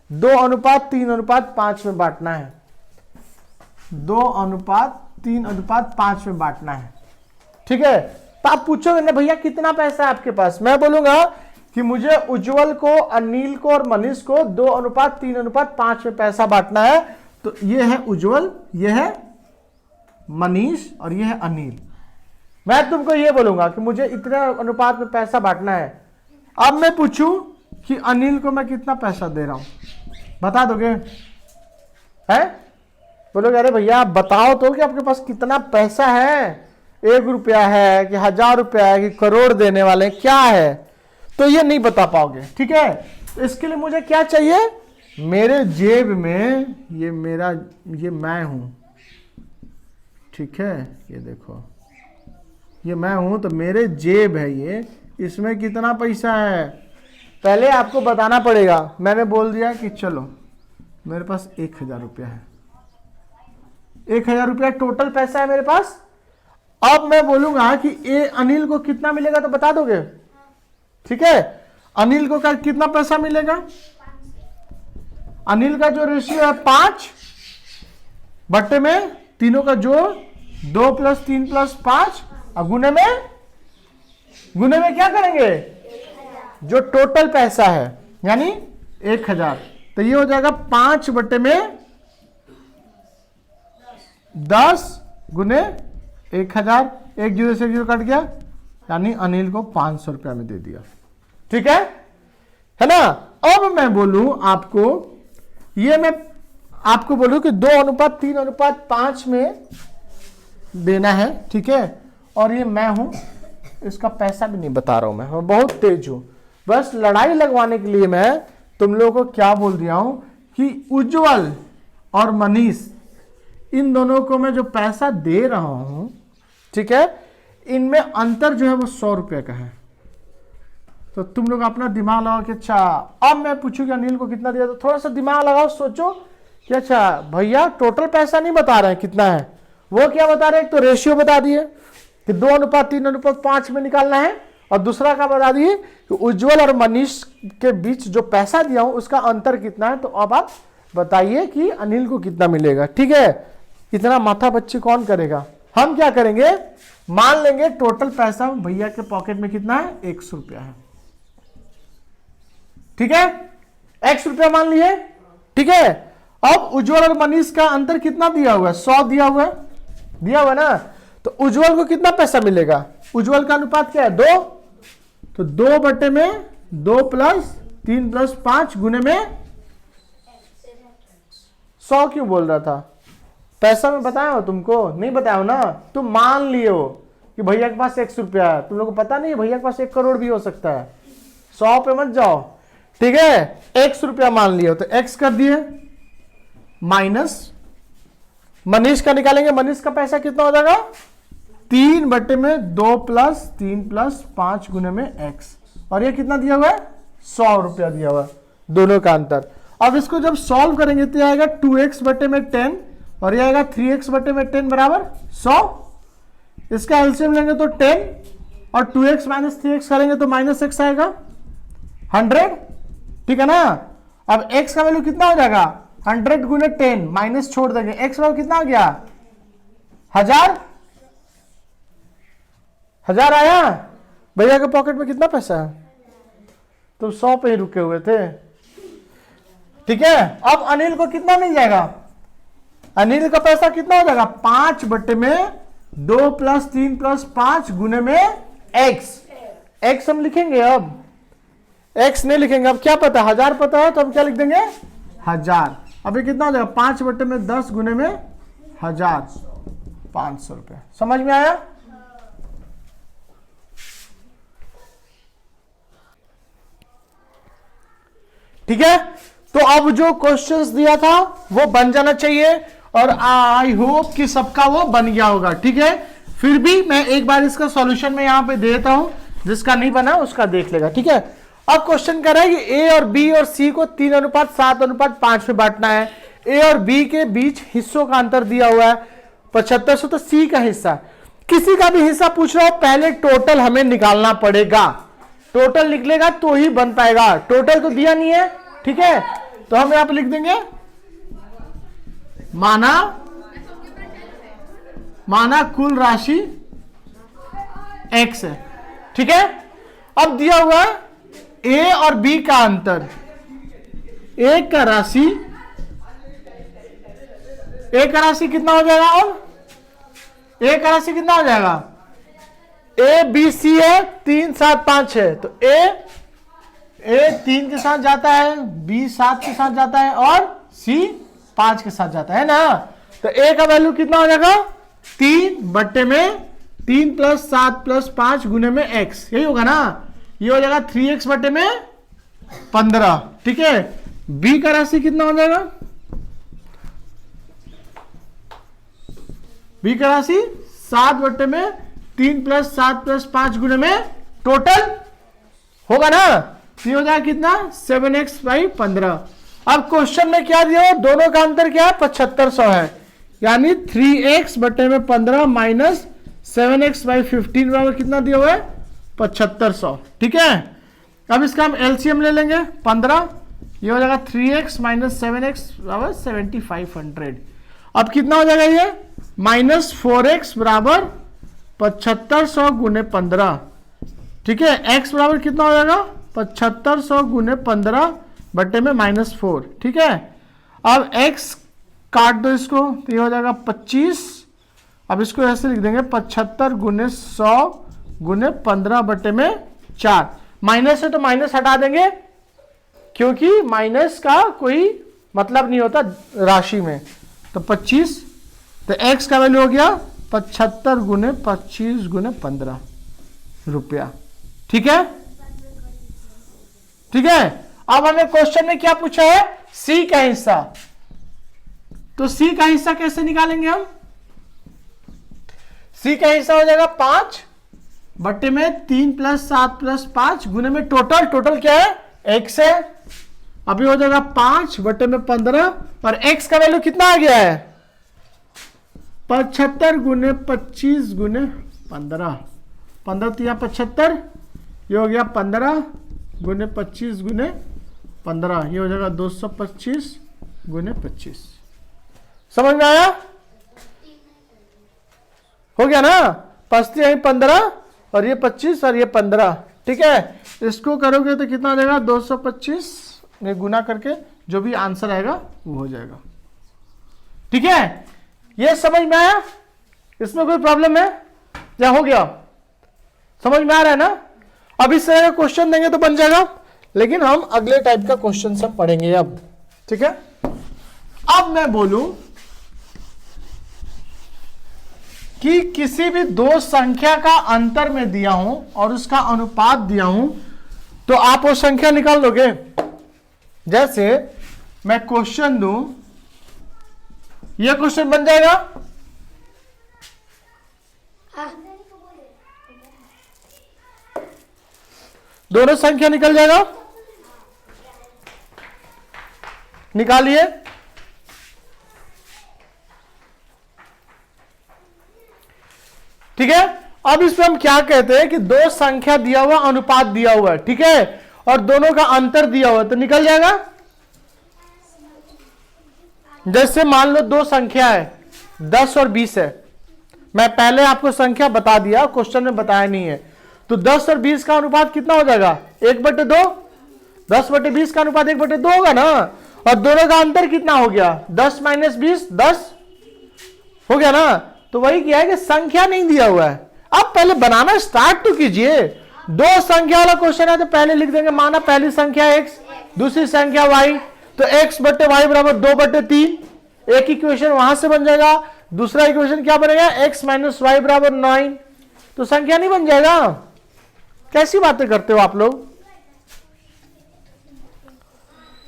2:3:5 में बांटना है। 2:3:5 में बांटना है। ठीक है, तो आप पूछोगे ना भैया कितना पैसा है आपके पास, मैं बोलूंगा कि मुझे उज्जवल को, अनिल को और मनीष को 2:3:5 में पैसा बांटना है। तो ये है उज्जवल, ये है मनीष और ये है अनिल। मैं तुमको ये बोलूंगा कि मुझे इतने अनुपात में पैसा बांटना है। अब मैं पूछूं कि अनिल को मैं कितना पैसा दे रहा हूं, बता दोगे? है बोलोगे अरे भैया आप बताओ तो कि आपके पास कितना पैसा है, 1 रुपया है कि 1000 रुपया है कि करोड़ देने वाले क्या है, तो ये नहीं बता पाओगे। ठीक है, तो इसके लिए मुझे क्या चाहिए, मेरे जेब में ये मैं हूं। ठीक है, ये देखो ये मैं हूं, तो मेरे जेब है ये, इसमें कितना पैसा है पहले आपको बताना पड़ेगा। मैंने बोल दिया कि चलो मेरे पास 1000 रुपया है, 1000 रुपया टोटल पैसा है मेरे पास। अब मैं बोलूंगा कि अनिल को कितना मिलेगा, तो बता दोगे? ठीक है, अनिल को कितना पैसा मिलेगा? अनिल का जो रेशियो है 5 बट्टे में तीनों का जोड़ 2 + 3 + 5 और गुने में क्या करेंगे, जो टोटल पैसा है यानी 1000। तो ये हो जाएगा 5 बट्टे में 10 गुने 1000, 1 0 से 0 कट गया, यानी अनिल को 500 रुपया में दे दिया। ठीक है ना। अब मैं बोलूं आपको, ये मैं आपको बोलूं कि 2:3:5 में देना है। ठीक है, और ये मैं हूं, इसका पैसा भी नहीं बता रहा हूं, मैं बहुत तेज हूं, बस लड़ाई लगवाने के लिए मैं तुम लोगों को क्या बोल दिया हूं कि उज्जवल और मनीष, इन दोनों को मैं जो पैसा दे रहा हूं, ठीक है, इनमें अंतर जो है वो 100 रुपये का है। तो तुम लोग अपना दिमाग लगाओ कि अच्छा, अब मैं पूछूं कि अनिल को कितना दिया, तो थोड़ा सा दिमाग लगाओ, सोचो कि अच्छा भैया टोटल पैसा नहीं बता रहे हैं कितना है, वो क्या बता रहे हैं, एक तो रेशियो बता दिए कि 2:3:5 में निकालना है, और दूसरा क्या बता दिए कि उज्जवल और मनीष के बीच जो पैसा दिया हूं उसका अंतर कितना है। तो अब आप बताइए कि अनिल को कितना मिलेगा। ठीक है, इतना माथा बच्चे कौन करेगा, हम क्या करेंगे, मान लेंगे टोटल पैसा भैया के पॉकेट में कितना है, 100 रुपया है। ठीक है, 100 रुपया मान लिए। ठीक है, अब उज्जवल और मनीष का अंतर कितना दिया हुआ है, 100 दिया हुआ है ना। तो उज्जवल को कितना पैसा मिलेगा, उज्जवल का अनुपात क्या है, 2, तो 2 बटे में 2 + 3 + 5 गुने में 100 क्यों बोल रहा था, पैसा में बताया हो तुमको, नहीं बताया हो ना, तुम मान लिए हो कि भैया के पास 100 रुपया है, तुम लोग को पता नहीं है भैया के पास 1 करोड़ भी हो सकता है। 100 पे मत जाओ। ठीक है, 100 रुपया मान लिए हो, तो x कर दिए, माइनस मनीष का निकालेंगे, मनीष का पैसा कितना हो जाएगा, 3 बटे में 2 + 3 + 5 गुने में x, और ये कितना दिया हुआ है, 100 रुपया दिया हुआ है, दोनों का अंतर। अब इसको जब सॉल्व करेंगे तो आएगा 2x बटे में 10 और ये आएगा 3x बटे में 10 बराबर 100। इसका एलसीएम लेंगे तो 10 और 2x - 3x करेंगे तो -x आएगा, 100। ठीक है ना। अब x का वैल्यू कितना हो जाएगा, 100 गुने 10 माइनस छोड़ देंगे, x वैल्यू कितना हो गया, 1000 आया। भैया के पॉकेट में कितना पैसा है, तो 100 पे ही रुके हुए थे। ठीक है, अब अनिल को कितना मिल जाएगा, अनिल का पैसा कितना हो जाएगा, 5 बटे में 2 + 3 + 5 गुने में x हम लिखेंगे, अब x नहीं लिखेंगे, अब क्या पता 1000 पता है तो हम क्या लिख देंगे, 1000। अभी कितना हो जाएगा, 5 बटे में 10 गुने में 1000, 500 रुपये। समझ में आया। ठीक है, तो अब जो क्वेश्चंस दिया था वो बन जाना चाहिए, और आई होप कि सबका वो बन गया होगा। ठीक है, फिर भी मैं एक बार इसका सॉल्यूशन में यहां पे देता हूं, जिसका नहीं बना उसका देख लेगा। ठीक है, अब क्वेश्चन कर रहा है कि ए और बी और सी को 3:7:5 में बांटना है। ए और बी के बीच हिस्सों का अंतर दिया हुआ है 7500, तो सी का हिस्सा। किसी का भी हिस्सा पूछ रहा हो, पहले टोटल हमें निकालना पड़ेगा। टोटल निकलेगा तो ही बन पाएगा, टोटल तो दिया नहीं है, ठीक है। तो हम यहां पर लिख देंगे माना कुल राशि x है, ठीक है। अब दिया हुआ a और b का अंतर, a का राशि कितना हो जाएगा, अब a का राशि कितना हो जाएगा, a b c है, 3 7 5 है, तो a 3 के साथ जाता है, b 7 के साथ जाता है और c 5 के साथ जाता है ना। तो a का वैल्यू कितना हो जाएगा, 3 बट्टे में 3 + 7 + 5 गुने में x, यही होगा ना। ये हो जाएगा 3x बट्टे में 15, ठीक है। b का राशि कितना हो जाएगा, b का राशि 7 बट्टे में 3 + 7 + 5 गुने में टोटल होगा ना। ये हो जाएगा कितना, 7x/15। अब क्वेश्चन में क्या दिया, दोनों का अंतर क्या है, 7500 है, यानी 3x बट्टे में 15 माइनस 7x/15 बराबर कितना दिया हुआ है, 7500, ठीक है। अब इसका हम एलसीएम ले लेंगे, 15, ये हो जाएगा 3x माइनस 7x बराबर 7500। अब कितना हो जाएगा ये, -4x बराबर 7500 गुने 15, ठीक है। x बराबर कितना हो जाएगा, 7500 गुने 15 बट्टे में -4, ठीक है। अब x काट दो इसको, तो ये हो जाएगा 25। अब इसको ऐसे लिख देंगे 75 गुने 100 गुने 15 बट्टे में 4। माइनस है तो माइनस हटा देंगे, क्योंकि माइनस का कोई मतलब नहीं होता राशि में। तो 25, तो x का वैल्यू हो गया 75 गुने 25 गुने 15 रुपया, ठीक है, ठीक है। अब हमें क्वेश्चन में क्या पूछा है, c का हिस्सा। तो c का हिस्सा कैसे निकालेंगे हम, c का हिस्सा हो जाएगा 5 बट्टे में 3 + 7 + 5 गुने में टोटल क्या है, x है। अभी हो जाएगा 5 बट्टे में 15 और x का वैल्यू कितना आ गया है, 75 गुने 25 गुने 15, 15 तो यहाँ 75, ये हो गया 15 गुने 25 गुने 15, ये हो जाएगा 225 गुने 25। समझ में आया, हो गया ना। 5 यही 15 और ये 25 और ये 15, ठीक है। इसको करोगे तो कितना आ जाएगा, 225 में गुना करके जो भी आंसर आएगा वो हो जाएगा, ठीक है। ये समझ में आया, इसमें कोई प्रॉब्लम है या हो गया, समझ में आ रहा है ना। अब इस तरह का क्वेश्चन देंगे तो बन जाएगा, लेकिन हम अगले टाइप का क्वेश्चन सब पढ़ेंगे अब, ठीक है। अब मैं बोलूं कि किसी भी दो संख्या का अंतर में दिया हूं और उसका अनुपात दिया हूं, तो आप वो संख्या निकाल लोगे। जैसे मैं क्वेश्चन दूं, ये क्वेश्चन बन जाएगा, दोनों संख्या निकल जाएगा, निकालिए। ठीक है। अब इसमें हम क्या कहते हैं कि दो संख्या दिया हुआ, अनुपात दिया हुआ है, ठीक है, और दोनों का अंतर दिया हुआ है, तो निकल जाएगा। जैसे मान लो दो संख्या है 10 और 20 है, मैं पहले आपको संख्या बता दिया, क्वेश्चन में बताया नहीं है। तो 10 और 20 का अनुपात कितना हो जाएगा, 1/2। 10/20 का अनुपात 1/2 होगा ना। और दोनों का अंतर कितना हो गया, 10 - 20 10 हो गया ना। तो वही क्या है कि संख्या नहीं दिया हुआ है। अब पहले बनाना स्टार्ट तो कीजिए। दो संख्या वाला क्वेश्चन है तो पहले लिख देंगे, माना पहली संख्या x, दूसरी संख्या y, तो x/y बराबर 2/3। एक इक्वेशन वहां से बन जाएगा। दूसरा इक्वेशन क्या बनेगा, x - y बराबर 9। तो संख्या नहीं बन जाएगा। कैसी बातें करते हो आप लोग।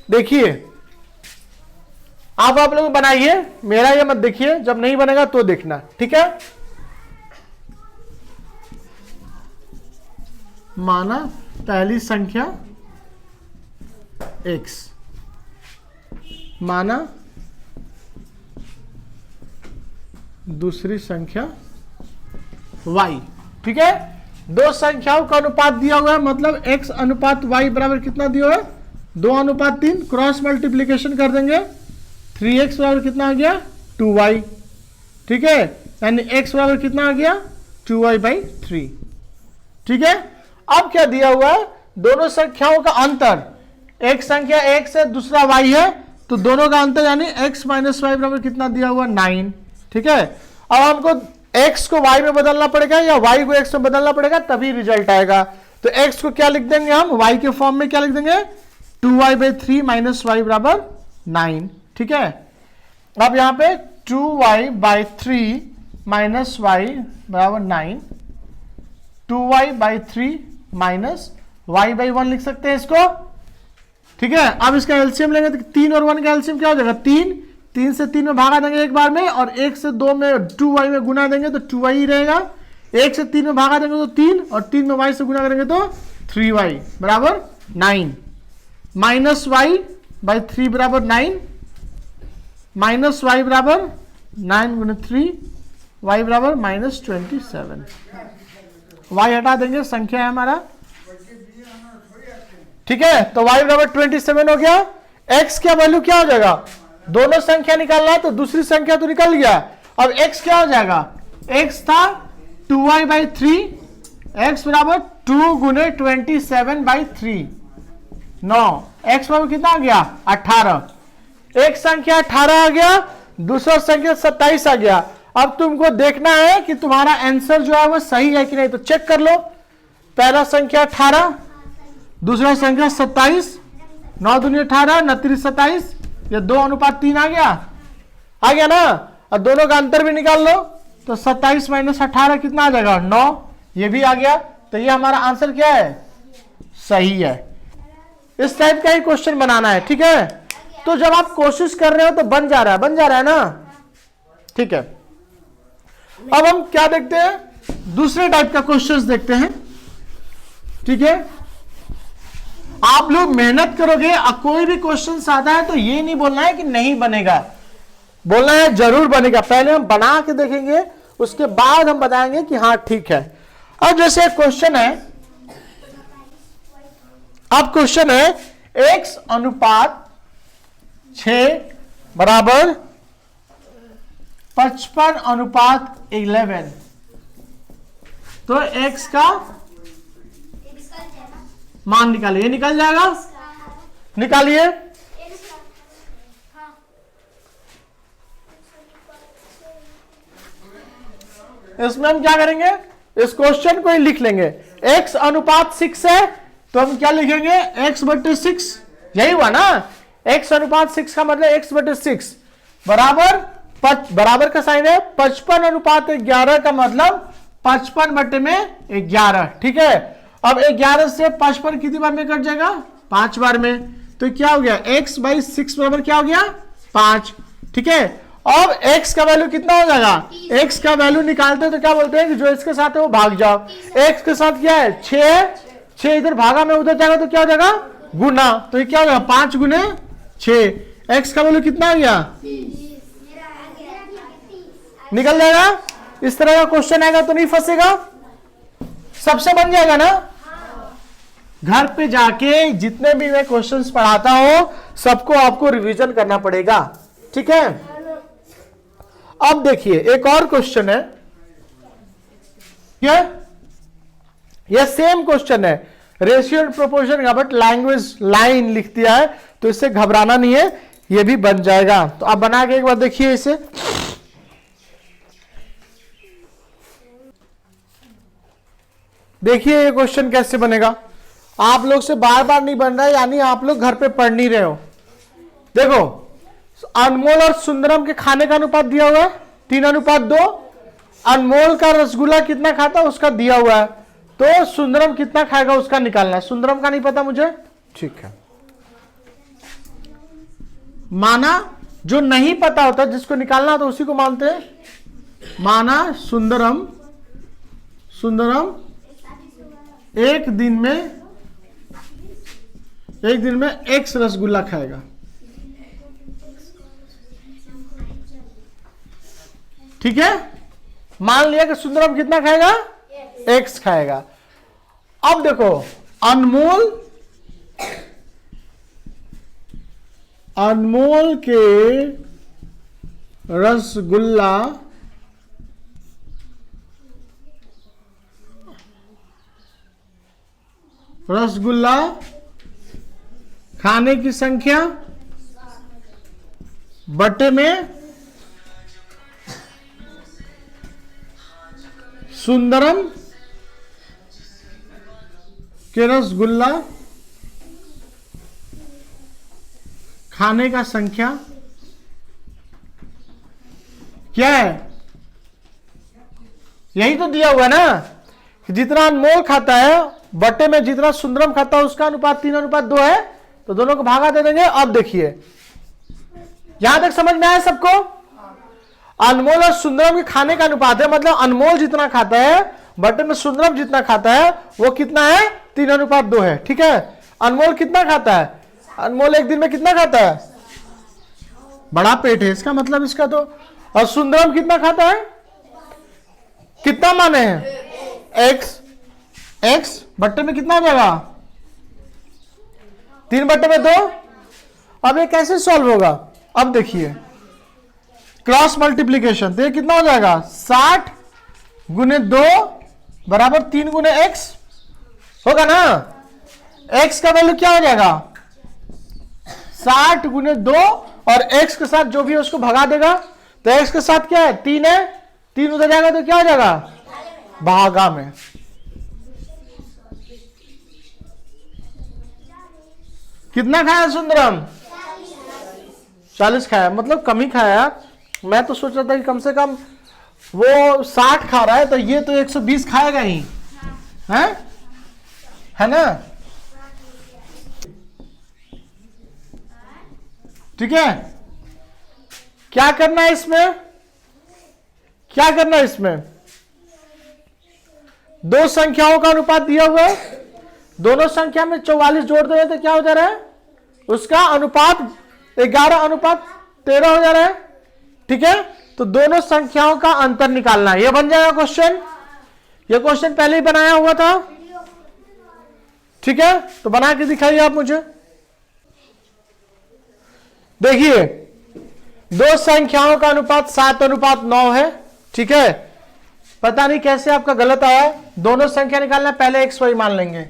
देखिए आप लोग बनाइए, मेरा ये मत देखिए, जब नहीं बनेगा तो देखना, ठीक है। माना पहली संख्या x, माना दूसरी संख्या y। ठीक है, दो संख्याओं का अनुपात दिया हुआ है, मतलब x अनुपात y बराबर कितना दिया हुआ है 2:3। क्रॉस मल्टीप्लीकेशन कर देंगे, 3x बराबर कितना आ गया 2y। ठीक है, यानी x बराबर कितना आ गया 2y/3। ठीक है, अब क्या दिया हुआ है, दोनों संख्याओं का अंतर, एक संख्या x है दूसरा y है, तो दोनों का अंतर यानी x माइनस वाई बराबर कितना दिया हुआ 9। ठीक है, अब हमको x को y में बदलना पड़ेगा या y को x में बदलना पड़ेगा, तभी रिजल्ट आएगा। तो x को क्या लिख देंगे हम, y के फॉर्म में क्या लिख देंगे 2y/3 माइनस वाई बराबर 9। ठीक है, अब यहां पे 2y/3 माइनस वाई बराबर 9, 2y/3 माइनस y/1 लिख सकते हैं इसको। ठीक है, अब इसका एलसीएम लेंगे तो 3 और 1 का एलसीएम क्या हो जाएगा 3, 3 से 3 में भागा देंगे एक बार में, और 1 से 2 में 2y में गुना देंगे तो 2y ही रहेगा। 1 से 3 में भागा देंगे तो 3, और 3 में y से गुना करेंगे तो 3y बराबर 9, माइनस y/3 बराबर 9, माइनस y बराबर 9 गुना 3, y बराबर -27। y हटा देंगे, संख्या है हमारा। ठीक है, तो y बराबर 27 हो गया। x का वैल्यू क्या हो जाएगा, दोनों संख्या निकालना है तो दूसरी संख्या तो निकल गया, अब x क्या हो जाएगा, x था 2y/3, x बराबर 2 गुने 27/3, 9, x बराबर कितना आ गया 18। एक संख्या 18 आ गया, दूसरा संख्या 27 आ गया। अब तुमको देखना है कि तुम्हारा आंसर जो है वो सही है कि नहीं, तो चेक कर लो। पहला संख्या 18, दूसरा संख्या 27, 9 दूनी 18, 29 27, ये 2:3 आ गया ना। और दोनों का अंतर भी निकाल लो, तो 27 माइनस 18 कितना आ जाएगा 9, ये भी आ गया। तो ये हमारा आंसर क्या है, सही है। इस टाइप का ही क्वेश्चन बनाना है। ठीक है, तो जब आप कोशिश कर रहे हो तो बन जा रहा है ना। ठीक है, अब हम क्या देखते हैं, दूसरे टाइप का क्वेश्चंस देखते हैं। ठीक है, आप लोग मेहनत करोगे, कोई भी क्वेश्चन आता है तो ये नहीं बोलना है कि नहीं बनेगा, बोलना है जरूर बनेगा। पहले हम बना के देखेंगे, उसके बाद हम बताएंगे कि हाँ ठीक है। अब जैसे क्वेश्चन है, अब क्वेश्चन है x अनुपात 6 बराबर 55:11, तो x का मान निकालिए। ये निकल जाएगा, निकालिए। इसमें हम क्या करेंगे, इस क्वेश्चन को ही लिख लेंगे। x अनुपात 6 है तो हम क्या लिखेंगे x/6, यही हुआ ना। x अनुपात 6 का मतलब x/6 बराबर का साइन है 55:11 का मतलब 55/11। ठीक है, अब 11 से 55 कितनी बार में कट जाएगा 5 बार में, तो क्या हो गया x/6 बराबर क्या हो गया 5। ठीक है, अब x का वैल्यू कितना हो जाएगा, x का वैल्यू निकालते हैं तो क्या बोलते हैं कि जो इसके साथ है वो भाग जाओ। x के साथ क्या है 6 इधर भागा में उधर जाएगा तो क्या हो जाएगा गुना, तो ये क्या हो जाएगा 5 गुने 6। x का वैल्यू कितना आ गया, निकल जाएगा। इस तरह का क्वेश्चन आएगा तो नहीं फंसेगा, सबसे बन जाएगा ना। घर पे जाके जितने भी मैं क्वेश्चंस पढ़ाता हूं सबको आपको रिवीजन करना पड़ेगा। ठीक है, अब देखिए एक और क्वेश्चन है, यह सेम क्वेश्चन है, रेशियो एंड प्रोपोर्शन का, बट लैंग्वेज लाइन लिख दिया है तो इससे घबराना नहीं है, यह भी बन जाएगा। तो आप बना के एक बार देखिए इसे। देखिए ये क्वेश्चन कैसे बनेगा, आप लोग से बार बार नहीं बन रहा है, यानी आप लोग घर पे पढ़ नहीं रहे हो। देखो अनमोल और सुंदरम के खाने का अनुपात दिया हुआ है 3:2। अनमोल का रसगुल्ला कितना खाता है उसका दिया हुआ है, तो सुंदरम कितना खाएगा उसका निकालना है। सुंदरम का नहीं पता मुझे, ठीक है। माना जो नहीं पता होता जिसको निकालना तो उसी को मानते हैं। माना सुंदरम एक दिन में x रसगुल्ला खाएगा। ठीक है, मान लिया कि सुंदरम कितना खाएगा, x खाएगा। अब देखो अनमोल के रसगुल्ला खाने की संख्या बटे में सुंदरम के रसगुल्ला खाने का संख्या क्या है। यही तो दिया हुआ है ना कि जितना अनमोल खाता है बटे में जितना सुंदरम खाता है उसका अनुपात 3:2 है, तो दोनों को भागा दे देंगे। अब देखिए यहां तक समझ में आया सबको। अनमोल और सुंदरम के खाने का अनुपात है, मतलब अनमोल जितना खाता है बटे में सुंदरम जितना खाता है वो कितना है, 3:2 है। ठीक है, अनमोल कितना खाता है, अनमोल एक दिन में कितना खाता है, बड़ा पेट है इसका मतलब इसका तो। और सुंदरम कितना खाता है, कितना माने हैं, x बट्टे में कितना हो जाएगा, 3/2। अब ये कैसे सॉल्व होगा, अब देखिए क्रॉस मल्टीप्लीकेशन, तो ये कितना हो जाएगा 60 गुने 2 बराबर 3 गुने x होगा ना। x का वैल्यू क्या हो जाएगा 60 गुने 2 और x के साथ जो भी है उसको भगा देगा, तो x के साथ क्या है 3 है, 3 उधर जाएगा तो क्या हो जाएगा भागा में। कितना खाया सुंदरम, 40 खाया, मतलब कम ही खाया। मैं तो सोच रहा था कि कम से कम वो 60 खा रहा है तो ये तो 120 खाएगा ही है ना। ठीक है, क्या करना है इसमें, क्या करना है इसमें, दो संख्याओं का अनुपात दिया हुआ है, दोनों संख्या में 44 जोड़ दे तो क्या हो जा रहा है, उसका अनुपात 11:13 हो जा रहा है। ठीक है, तो दोनों संख्याओं का अंतर निकालना है, यह बन जाएगा क्वेश्चन। यह क्वेश्चन पहले ही बनाया हुआ था। ठीक है, तो बना के दिखाइए आप मुझे। देखिए दो संख्याओं का अनुपात 7:9 है। ठीक है, पता नहीं कैसे आपका गलत आया, दोनों संख्या निकालना, पहले x y मान लेंगे।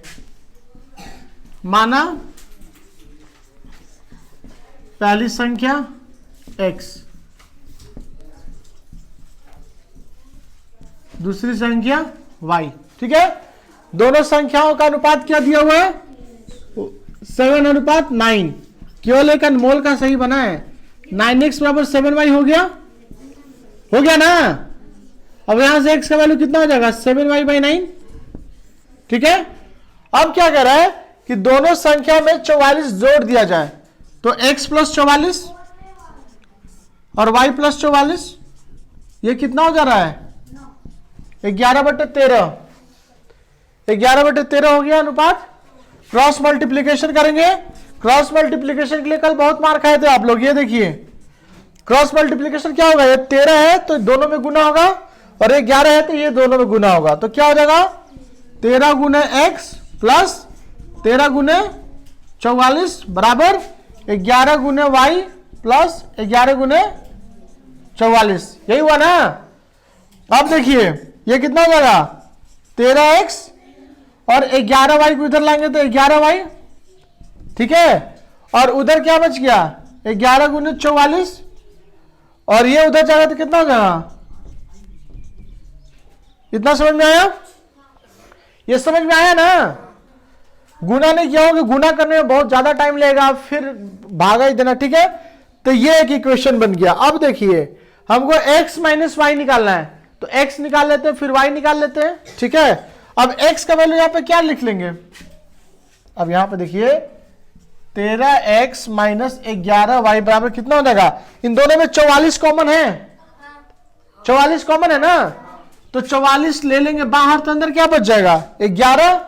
माना पहली संख्या x, दूसरी संख्या y। ठीक है, दोनों संख्याओं का अनुपात क्या दिया हुआ है 7:9। केवल एक अनमोल का सही बना है, 9x बराबर 7y हो गया ना। अब यहां से x का वैल्यू कितना हो जाएगा 7y/9। ठीक है, अब क्या कह रहा है कि दोनों संख्या में 44 जोड़ दिया जाए, तो x + 44 और y + 44 ये कितना हो जा रहा है 11/13। 11/13 हो गया अनुपात। क्रॉस मल्टीप्लीकेशन करेंगे, क्रॉस मल्टीप्लीकेशन के लिए कल बहुत मार खाए थे आप लोग। ये देखिए क्रॉस मल्टीप्लीकेशन क्या होगा, ये 13 है तो दोनों में गुना होगा और ये 11 है तो ये दोनों में गुना होगा, तो क्या हो जाएगा 13 गुने x प्लस 13 गुने 44 बराबर 11 गुने y प्लस 11 गुने 44। यही हुआ ना। अब देखिए ये कितना हो जाएगा 13x और 11y को इधर लाएंगे तो 11y। ठीक है, और उधर क्या बच गया 11 गुने 44 और ये उधर जाएगा तो कितना हो जाएगा, इतना समझ में आया, ये समझ में आया ना। गुना नहीं किया होगा, गुना करने में बहुत ज्यादा टाइम लगेगा, फिर भागा ही देना। ठीक है, तो ये एक इक्वेशन बन गया। अब देखिए हमको x - y निकालना है, तो x निकाल लेते हैं फिर y निकाल लेते हैं। ठीक है, अब x का वैल्यू यहां पे क्या लिख लेंगे, अब यहां पे देखिए 13x - 11y बराबर कितना हो जाएगा, इन दोनों में 44 कॉमन है, 44 कॉमन है ना, तो 44 ले लेंगे बाहर, तो अंदर क्या बच जाएगा 11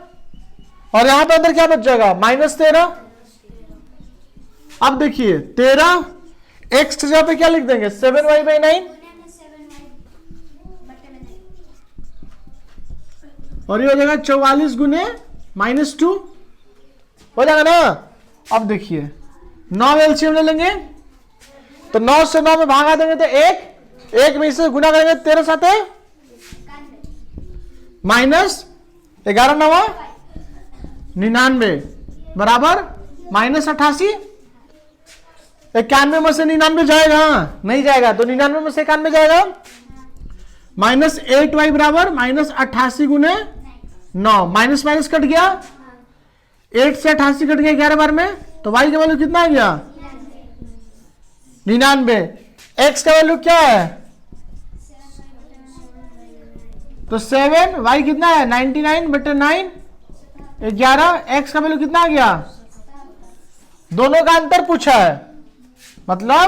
और यहां पे अंदर क्या बच जाएगा -13। अब देखिए 13 x की जगह पे क्या लिख देंगे 7y/9। और ये हो जाएगा 44 गुने -2, हो जाएगा ना। अब देखिए 9 एलसीएम ले लेंगे तो 9 से 9 में भागा देंगे तो 1 में इसे गुना करेंगे 13 साथे -11 9 99 बराबर -88। 91 में से 99 जाएगा, नहीं जाएगा, तो 99 में से 91 जाएगा। -8y बराबर -88 गुने 9, माइनस माइनस कट गया, 8 से 88 कट गया 11 बार में, तो y का वैल्यू कितना आ गया 99। x का वैल्यू क्या है तो 7, y कितना है 99/9 11, x का वैल्यू कितना आ गया, दोनों का अंतर पूछा है, मतलब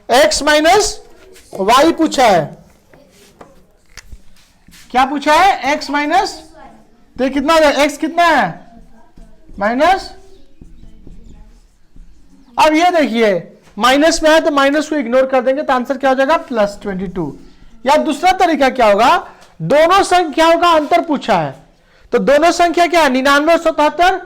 x माइनस वाई पूछा है। क्या पूछा है x माइनस, तो कितना हो जाएगा x कितना है माइनस। अब ये देखिए माइनस में है तो माइनस को इग्नोर कर देंगे तो आंसर क्या हो जाएगा +22। या दूसरा तरीका क्या होगा, दोनों संख्याओं का अंतर पूछा है तो दोनों संख्या क्या है 99 और 77,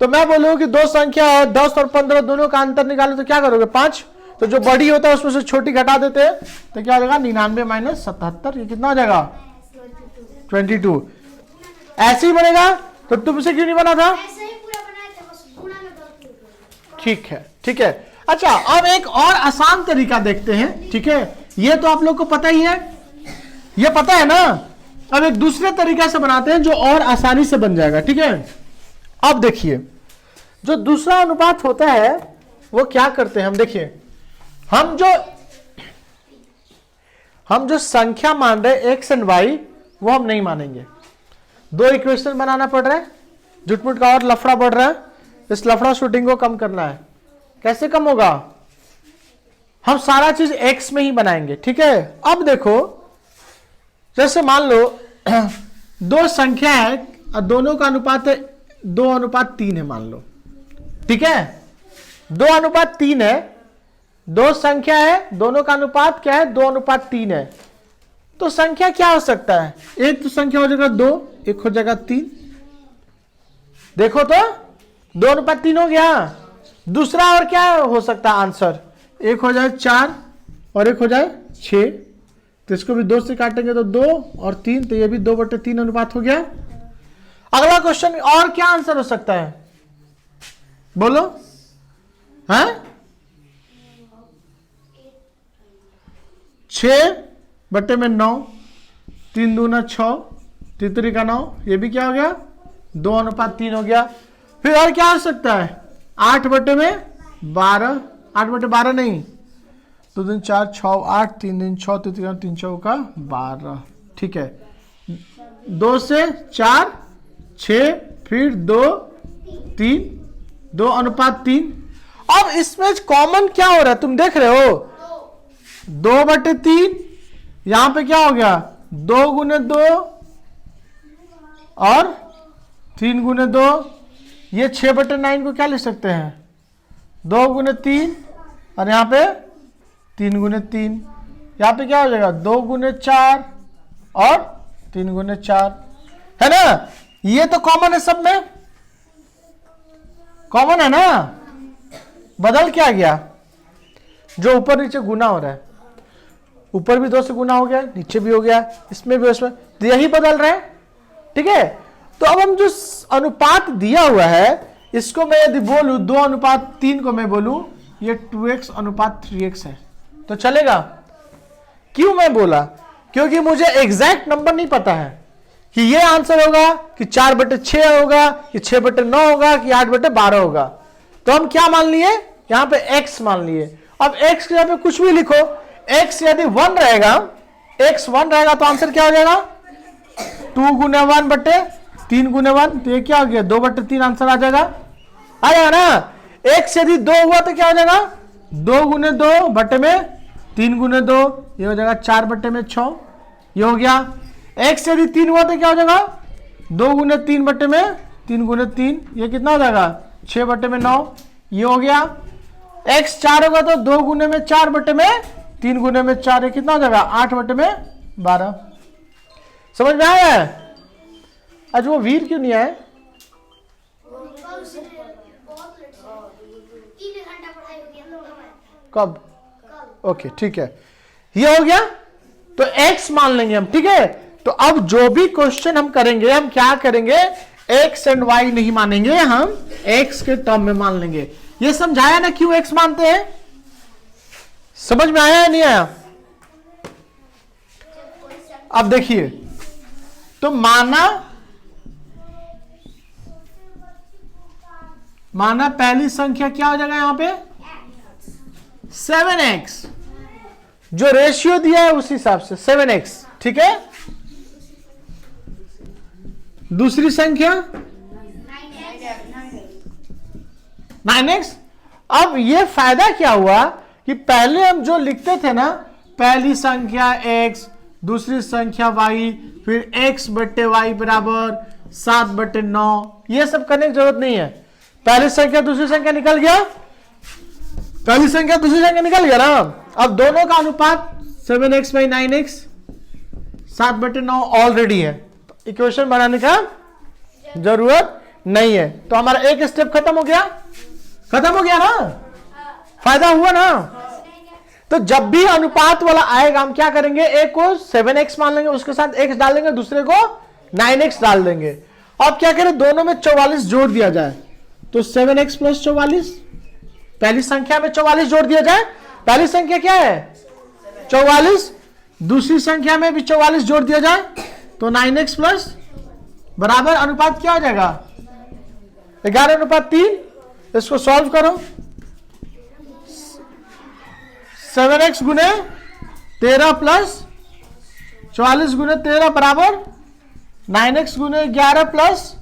तो मैं बोलूंगा कि दो संख्या है 10 और 15, दोनों का अंतर निकालो तो क्या करोगे 5, तो जो बड़ी होता है उसमें से छोटी घटा देते हैं तो क्या हो जाएगा 99 - 77, ये कितना हो जाएगा 22। ऐसे ही बनेगा तो तुमसे क्यों नहीं बना था, ठीक है ठीक है। अच्छा अब एक और आसान तरीका देखते हैं, ठीक है, ये तो आप लोग को पता ही है, ये पता है ना। अब एक दूसरे तरीका से बनाते हैं जो और आसानी से बन जाएगा, ठीक है। अब देखिए जो दूसरा अनुपात होता है वो क्या करते हैं हम, देखिए हम जो संख्या मान रहे x एंड y वो हम नहीं मानेंगे। दो इक्वेशन बनाना पड़ रहा है, जुटमुट का और लफड़ा बढ़ रहा है, इस लफड़ा शूटिंग को कम करना है। कैसे कम होगा, हम सारा चीज x में ही बनाएंगे, ठीक है। अब देखो जैसे मान लो दो संख्या है और दोनों का अनुपात 2:3 है मान लो, ठीक है, 2:3 है, दो संख्या है दोनों का अनुपात क्या है 2:3 है, तो संख्या क्या हो सकता है, एक तो संख्या हो जाएगा 2, एक हो जाएगा 3, देखो तो 2:3 हो गया। दूसरा और क्या हो सकता है आंसर, एक हो जाए 4 और एक हो जाए 6, तो इसको भी 2 से काटेंगे तो 2 और 3, तो ये भी 2/3 अनुपात हो गया। अगला क्वेश्चन और क्या आंसर हो सकता है बोलो, हैं 6/9, 3 दूना 6, 3 का 9, ये भी क्या हो गया 2:3 हो गया। फिर और क्या हो सकता है 8/12, 8/12 नहीं, 2 दिन 4 6 8, 3 दिन 6, 3 चौका 12, ठीक है। 2 से 4 6, फिर 2 3, 2:3। अब इसमें कॉमन क्या हो रहा है तुम देख रहे हो, 2/3, यहां पे क्या हो गया 2 गुने 2 और 3 गुने 2, ये 6/9 को क्या ले सकते हैं 2 गुने 3 और यहां पे 3 गुने 3, यहां पे क्या हो जाएगा 2 गुने 4 और 3 गुने 4, है ना। ये तो कॉमन है, सब में कॉमन है ना। बदल क्या गया, जो ऊपर नीचे गुना हो रहा है, ऊपर भी 2 से गुना हो गया, नीचे भी हो गया, इसमें भी उसमें, तो यही बदल रहा है, ठीक है। तो अब हम जो अनुपात दिया हुआ है इसको मैं यदि बोलूं 2:3 को मैं बोलूं ये 2x/3x है तो चलेगा। क्यों मैं बोला, क्योंकि मुझे एग्जैक्ट नंबर नहीं पता है कि ये आंसर होगा कि 4/6 होगा कि 6/9 होगा कि 8/12 होगा, तो हम क्या मान लिए यहां पे x मान लिए। अब x के यहां पे कुछ भी लिखो, x यदि 1 रहेगा, x 1 रहेगा तो आंसर क्या हो जाएगा 2 गुने 1/3 गुने 1, तो ये क्या हो गया 2/3 आंसर आ जाएगा ना। x यदि 2 हुआ तो क्या हो जाएगा 2 गुने 2/3 गुने 2, ये हो जाएगा 4/6, ये हो गया। x यदि 3 हुआ तो क्या हो जाएगा 2 गुने 3/3 गुने 3, ये कितना हो जाएगा 6/9, ये हो गया। x 4 होगा तो 2 गुने 4/3 गुने 4, ये कितना हो जाएगा 8/12। समझ में आया है। आज वो वीर क्यों नहीं आए? कब? ओके ठीक है, ये हो गया। तो x मान लेंगे हम, ठीक है। तो अब जो भी क्वेश्चन हम करेंगे, हम क्या करेंगे, x एंड y नहीं मानेंगे, हम x के टर्म में मान लेंगे। ये समझाया ना क्यों x मानते हैं? समझ में आया या नहीं आया? अब देखिए, तो माना पहली संख्या क्या हो जाएगा यहां पे 7x, जो रेशियो दिया है उस हिसाब से 7x, ठीक है। दूसरी संख्या 9x। अब ये फायदा क्या हुआ कि पहले हम जो लिखते थे ना, पहली संख्या x, दूसरी संख्या y, फिर x बट्टे y बराबर 7/9, ये सब करने की जरूरत नहीं है। पहली संख्या दूसरी संख्या निकल गया, पहली संख्या दूसरी संख्या निकल गया ना। अब दोनों का अनुपात 7x बाई 9x 7/9 ऑलरेडी है, इक्वेशन बनाने का जरूरत नहीं है। तो हमारा एक स्टेप खत्म हो गया, खत्म हो गया ना, फायदा हुआ ना। तो जब भी अनुपात वाला आएगा हम क्या करेंगे, एक को 7x मान लेंगे, उसके साथ x डाल देंगे, दूसरे को 9x डाल देंगे। अब क्या करें, दोनों में 44 जोड़ दिया जाए, तो 7x प्लस 44, पहली संख्या में 44 जोड़ दिया जाए। पहली संख्या क्या है 44, दूसरी संख्या में भी 44 जोड़ दिया जाए, तो 9x प्लस बराबर अनुपात क्या हो जाएगा 11/3। इसको सॉल्व करो, 7x गुने 13 प्लस 44 गुने 13 बराबर 9x गुने 11 प्लस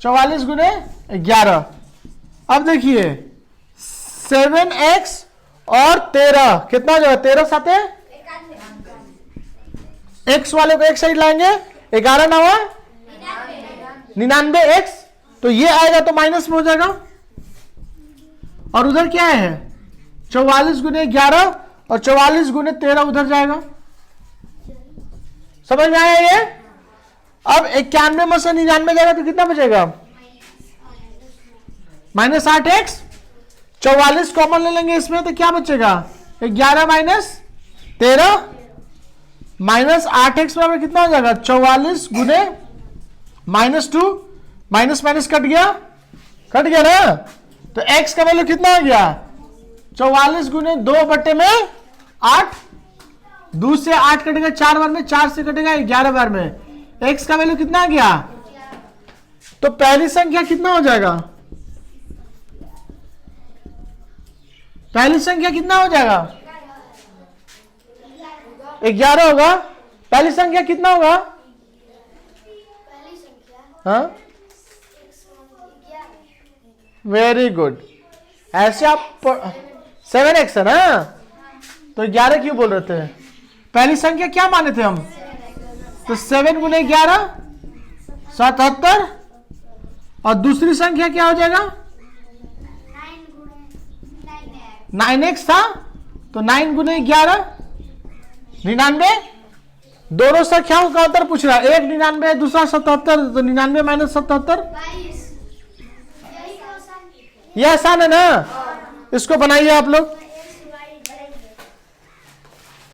44 गुने 11। अब देखिए 7x और 13 कितना जो है 13 साथे x वाले को एक साइड लाएंगे, 11 ना हुआ 99x, तो ये आएगा तो माइनस में हो जाएगा। और उधर क्या है 44 गुने 11 और 44 गुने 13 उधर जाएगा। समझ में आया ये? अब 91 में से 99 जाएगा तो कितना बचेगा -8x। 44 कॉमन ले लेंगे इसमें, तो क्या बचेगा 11 माइनस 13 -8x बराबर कितना हो जाएगा 44 गुने -2, माइनस माइनस कट गया ना। तो x का वैल्यू कितना हो गया 44 गुने 2/8, 2 से 8 कटेगा 4 बार में, 4 से कटेगा 11 बार में, x का वैल्यू कितना आ गया। तो पहली संख्या कितना हो जाएगा, पहली संख्या कितना हो जाएगा 11 होगा। पहली संख्या कितना होगा, हाँ वेरी गुड। ऐसे आप 7x है ना, तो 11 क्यों बोल रहे थे, पहली संख्या क्या माने थे हम, तो 7 गुने 11 77, और दूसरी संख्या क्या हो जाएगा 9x था, तो 9 गुने 11 99। दोनों संख्याओं का उत्तर पूछ रहा है, एक 99 है दूसरा 77, तो 99 माइनस 77, ये आसान है ना। इसको बनाइए आप लोग।